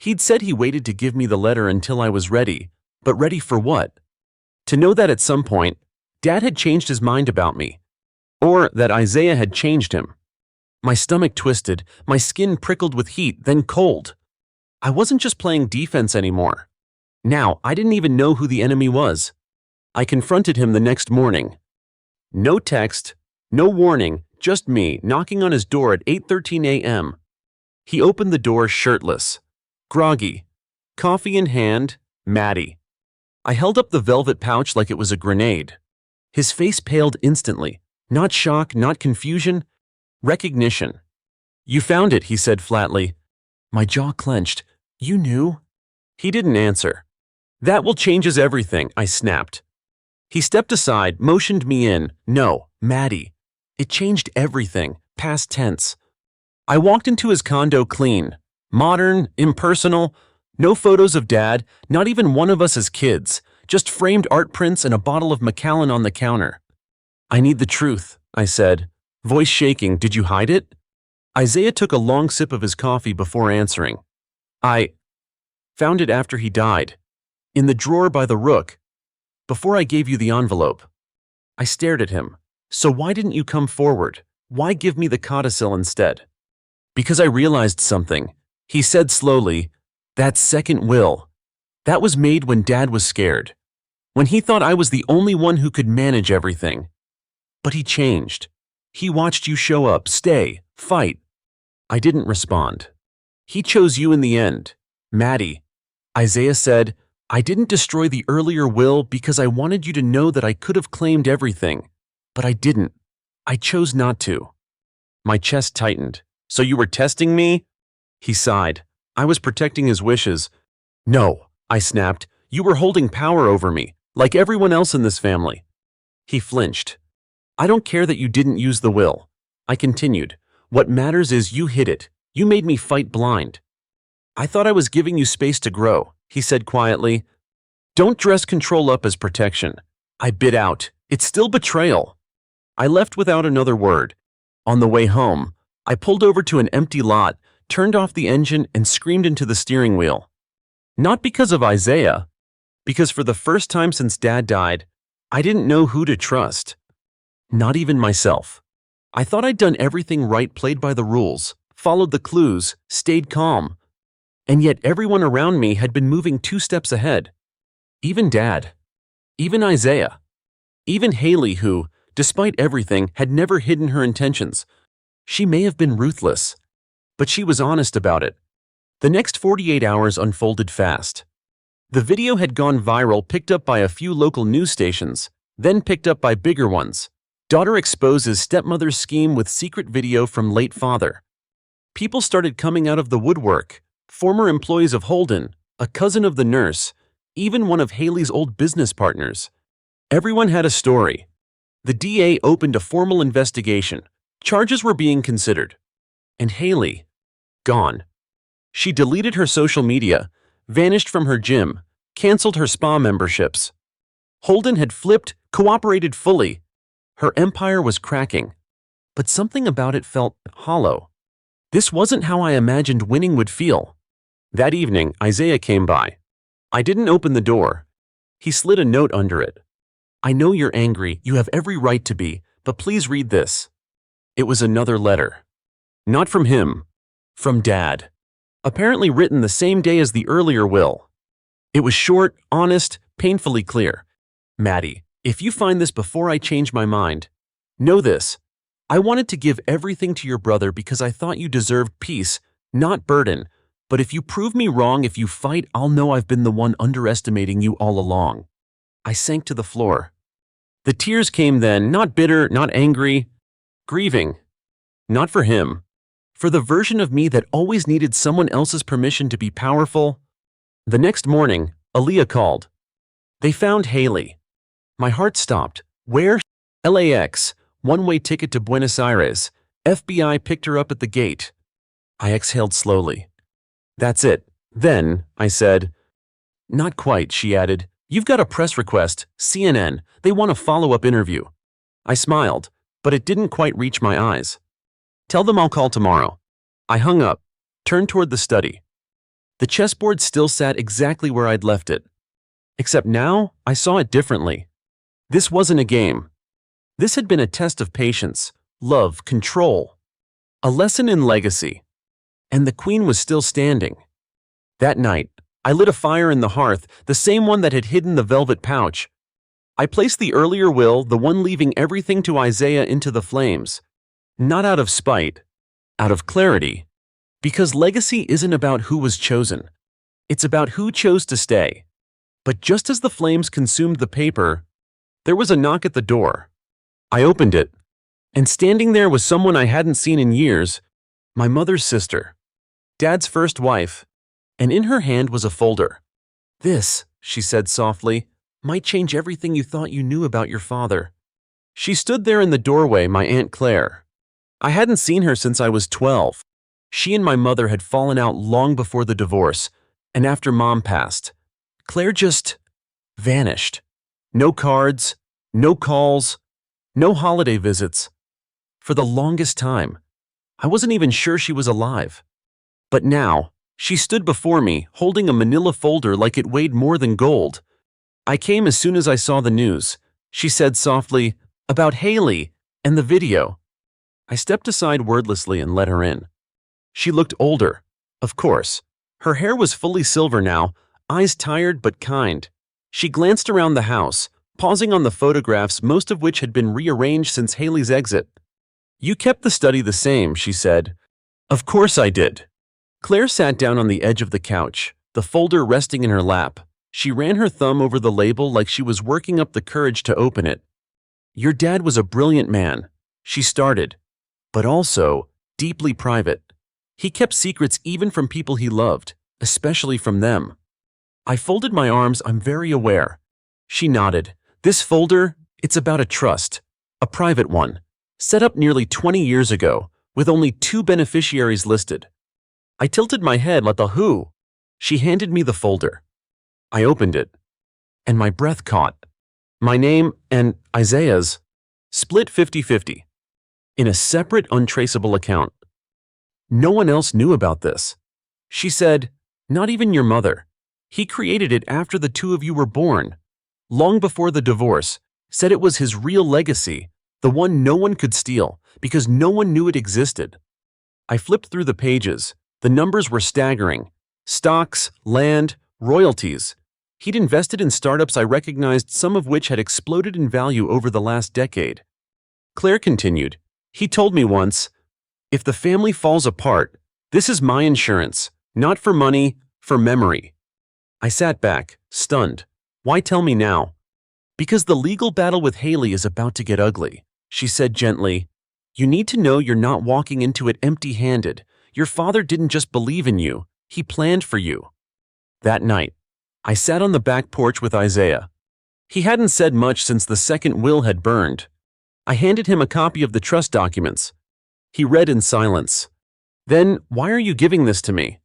He'd said he waited to give me the letter until I was ready, but ready for what? To know that at some point, Dad had changed his mind about me, or that Isaiah had changed him. My stomach twisted, my skin prickled with heat, then cold. I wasn't just playing defense anymore. Now, I didn't even know who the enemy was. I confronted him the next morning. No text, no warning, just me knocking on his door at 8:13 a.m. He opened the door shirtless, groggy, coffee in hand, Maddie. I held up the velvet pouch like it was a grenade. His face paled instantly, not shock, not confusion, recognition. You found it, he said flatly. My jaw clenched. You knew? He didn't answer. That will changes everything, I snapped. He stepped aside, motioned me in. No, Maddie. It changed everything, past tense. I walked into his condo clean, modern, impersonal, no photos of Dad, not even one of us as kids, just framed art prints and a bottle of Macallan on the counter. I need the truth, I said, voice shaking. Did you hide it? Isaiah took a long sip of his coffee before answering. I found it after he died, in the drawer by the rook, before I gave you the envelope. I stared at him. So why didn't you come forward? Why give me the codicil instead? Because I realized something. He said slowly, that second will. That was made when Dad was scared. When he thought I was the only one who could manage everything. But he changed. He watched you show up, stay, fight. I didn't respond. He chose you in the end. Maddie. Isaiah said, I didn't destroy the earlier will because I wanted you to know that I could have claimed everything. But I didn't. I chose not to. My chest tightened. So you were testing me? He sighed. I was protecting his wishes. No, I snapped. You were holding power over me, like everyone else in this family. He flinched. I don't care that you didn't use the will. I continued. What matters is you hid it. You made me fight blind. I thought I was giving you space to grow, he said quietly. Don't dress control up as protection. I bit out. It's still betrayal. I left without another word. On the way home, I pulled over to an empty lot, turned off the engine, and screamed into the steering wheel. Not because of Isaiah, because for the first time since Dad died, I didn't know who to trust. Not even myself. I thought I'd done everything right, played by the rules, followed the clues, stayed calm. And yet everyone around me had been moving 2 steps ahead. Even Dad. Even Isaiah. Even Haley, who, despite everything, had never hidden her intentions. She may have been ruthless, but she was honest about it. The next 48 hours unfolded fast. The video had gone viral, picked up by a few local news stations, then picked up by bigger ones. Daughter exposes stepmother's scheme with secret video from late father. People started coming out of the woodwork. Former employees of Holden, a cousin of the nurse, even one of Haley's old business partners. Everyone had a story. The DA opened a formal investigation. Charges were being considered. And Haley, gone. She deleted her social media, vanished from her gym, canceled her spa memberships. Holden had flipped, cooperated fully. Her empire was cracking. But something about it felt hollow. This wasn't how I imagined winning would feel. That evening, Isaiah came by. I didn't open the door. He slid a note under it. I know you're angry, you have every right to be, but please read this. It was another letter. Not from him. From Dad. Apparently written the same day as the earlier will. It was short, honest, painfully clear. Maddie, if you find this before I change my mind, know this. I wanted to give everything to your brother because I thought you deserved peace, not burden. But if you prove me wrong, if you fight, I'll know I've been the one underestimating you all along. I sank to the floor. The tears came then, not bitter, not angry, grieving. Not for him. For the version of me that always needed someone else's permission to be powerful. The next morning, Aaliyah called. They found Haley. My heart stopped. Where? LAX, one-way ticket to Buenos Aires. FBI picked her up at the gate. I exhaled slowly. That's it. Then, I said. Not quite, she added. You've got a press request, CNN. They want a follow-up interview. I smiled, but it didn't quite reach my eyes. Tell them I'll call tomorrow. I hung up, turned toward the study. The chessboard still sat exactly where I'd left it. Except now, I saw it differently. This wasn't a game. This had been a test of patience, love, control. A lesson in legacy. And the queen was still standing. That night, I lit a fire in the hearth, the same one that had hidden the velvet pouch. I placed the earlier will, the one leaving everything to Isaiah, into the flames. Not out of spite, out of clarity. Because legacy isn't about who was chosen. It's about who chose to stay. But just as the flames consumed the paper, there was a knock at the door. I opened it, and standing there was someone I hadn't seen in years, my mother's sister, Dad's first wife, and in her hand was a folder. This, she said softly, might change everything you thought you knew about your father. She stood there in the doorway, my Aunt Claire. I hadn't seen her since I was 12. She and my mother had fallen out long before the divorce, and after Mom passed, Claire just vanished. No cards, no calls, no holiday visits. For the longest time, I wasn't even sure she was alive. But now, she stood before me, holding a manila folder like it weighed more than gold. I came as soon as I saw the news. She said softly, about Haley and the video. I stepped aside wordlessly and let her in. She looked older, of course. Her hair was fully silver now, eyes tired but kind. She glanced around the house, pausing on the photographs, most of which had been rearranged since Haley's exit. You kept the study the same, she said. Of course I did. Claire sat down on the edge of the couch, the folder resting in her lap. She ran her thumb over the label like she was working up the courage to open it. Your dad was a brilliant man, she started, but also deeply private. He kept secrets even from people he loved, especially from them. I folded my arms. I'm very aware. She nodded. This folder, it's about a trust, a private one, set up nearly 20 years ago, with only 2 beneficiaries listed. I tilted my head like a who. She handed me the folder. I opened it, and my breath caught. My name and Isaiah's split 50-50, in a separate, untraceable account. No one else knew about this. She said, not even your mother. He created it after the 2 of you were born, long before the divorce, said it was his real legacy, the one no one could steal, because no one knew it existed. I flipped through the pages. The numbers were staggering. Stocks, land, royalties. He'd invested in startups I recognized, some of which had exploded in value over the last decade. Claire continued, "He told me once, if the family falls apart, this is my insurance, not for money, for memory." I sat back, stunned. "Why tell me now?" "Because the legal battle with Haley is about to get ugly," she said gently. "You need to know you're not walking into it empty-handed. Your father didn't just believe in you, he planned for you." That night, I sat on the back porch with Isaiah. He hadn't said much since the second will had burned. I handed him a copy of the trust documents. He read in silence. "Then, why are you giving this to me?"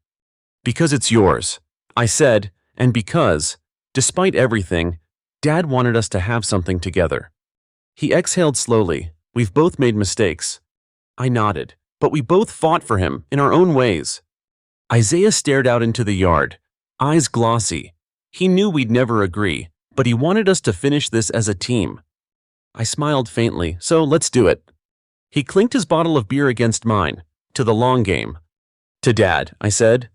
"Because it's yours," I said, "and because, despite everything, Dad wanted us to have something together." He exhaled slowly. "We've both made mistakes." I nodded, "But we both fought for him, in our own ways." Isaiah stared out into the yard, eyes glossy. He knew we'd never agree, but he wanted us to finish this as a team. I smiled faintly. "So let's do it." He clinked his bottle of beer against mine. "To the long game." "To Dad," I said.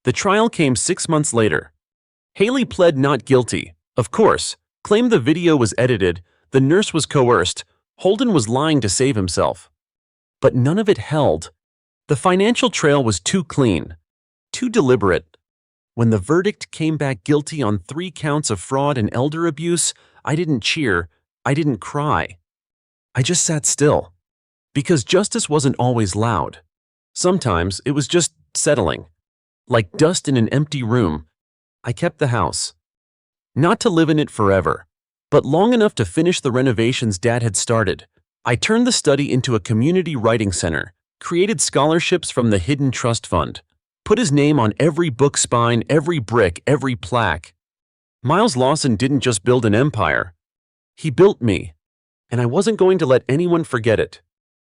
The trial came 6 months later. Haley pled not guilty, of course, claimed the video was edited, the nurse was coerced, Holden was lying to save himself. But none of it held. The financial trail was too clean, too deliberate. When the verdict came back guilty on 3 counts of fraud and elder abuse, I didn't cheer, I didn't cry. I just sat still. Because justice wasn't always loud. Sometimes it was just settling. Like dust in an empty room. I kept the house. Not to live in it forever, but long enough to finish the renovations Dad had started. I turned the study into a community writing center, created scholarships from the Hidden Trust Fund, put his name on every book spine, every brick, every plaque. Miles Lawson didn't just build an empire. He built me, and I wasn't going to let anyone forget it.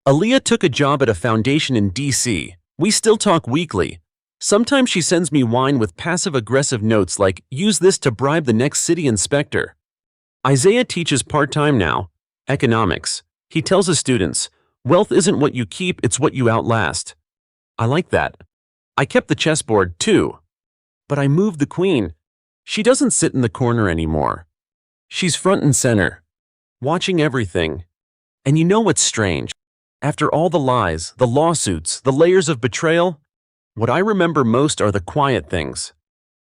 Aaliyah took a job at a foundation in D.C. We still talk weekly. Sometimes she sends me wine with passive-aggressive notes like, "Use this to bribe the next city inspector." Isaiah teaches part-time now, economics. He tells his students, "Wealth isn't what you keep, it's what you outlast." I like that. I kept the chessboard, too. But I moved the queen. She doesn't sit in the corner anymore. She's front and center, watching everything. And you know what's strange? After all the lies, the lawsuits, the layers of betrayal, what I remember most are the quiet things.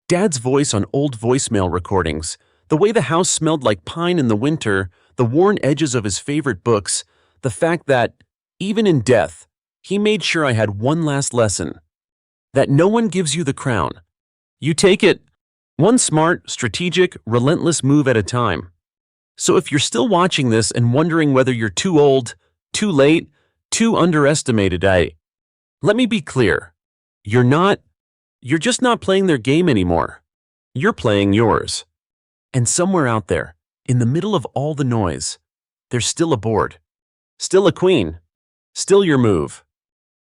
Dad's voice on old voicemail recordings, the way the house smelled like pine in the winter, the worn edges of his favorite books, the fact that, even in death, he made sure I had one last lesson. That no one gives you the crown. You take it, one smart, strategic, relentless move at a time. So if you're still watching this and wondering whether you're too old, too late, too underestimated, let me be clear. You're just not playing their game anymore. You're playing yours. And somewhere out there, in the middle of all the noise, there's still a board. Still a queen. Still your move.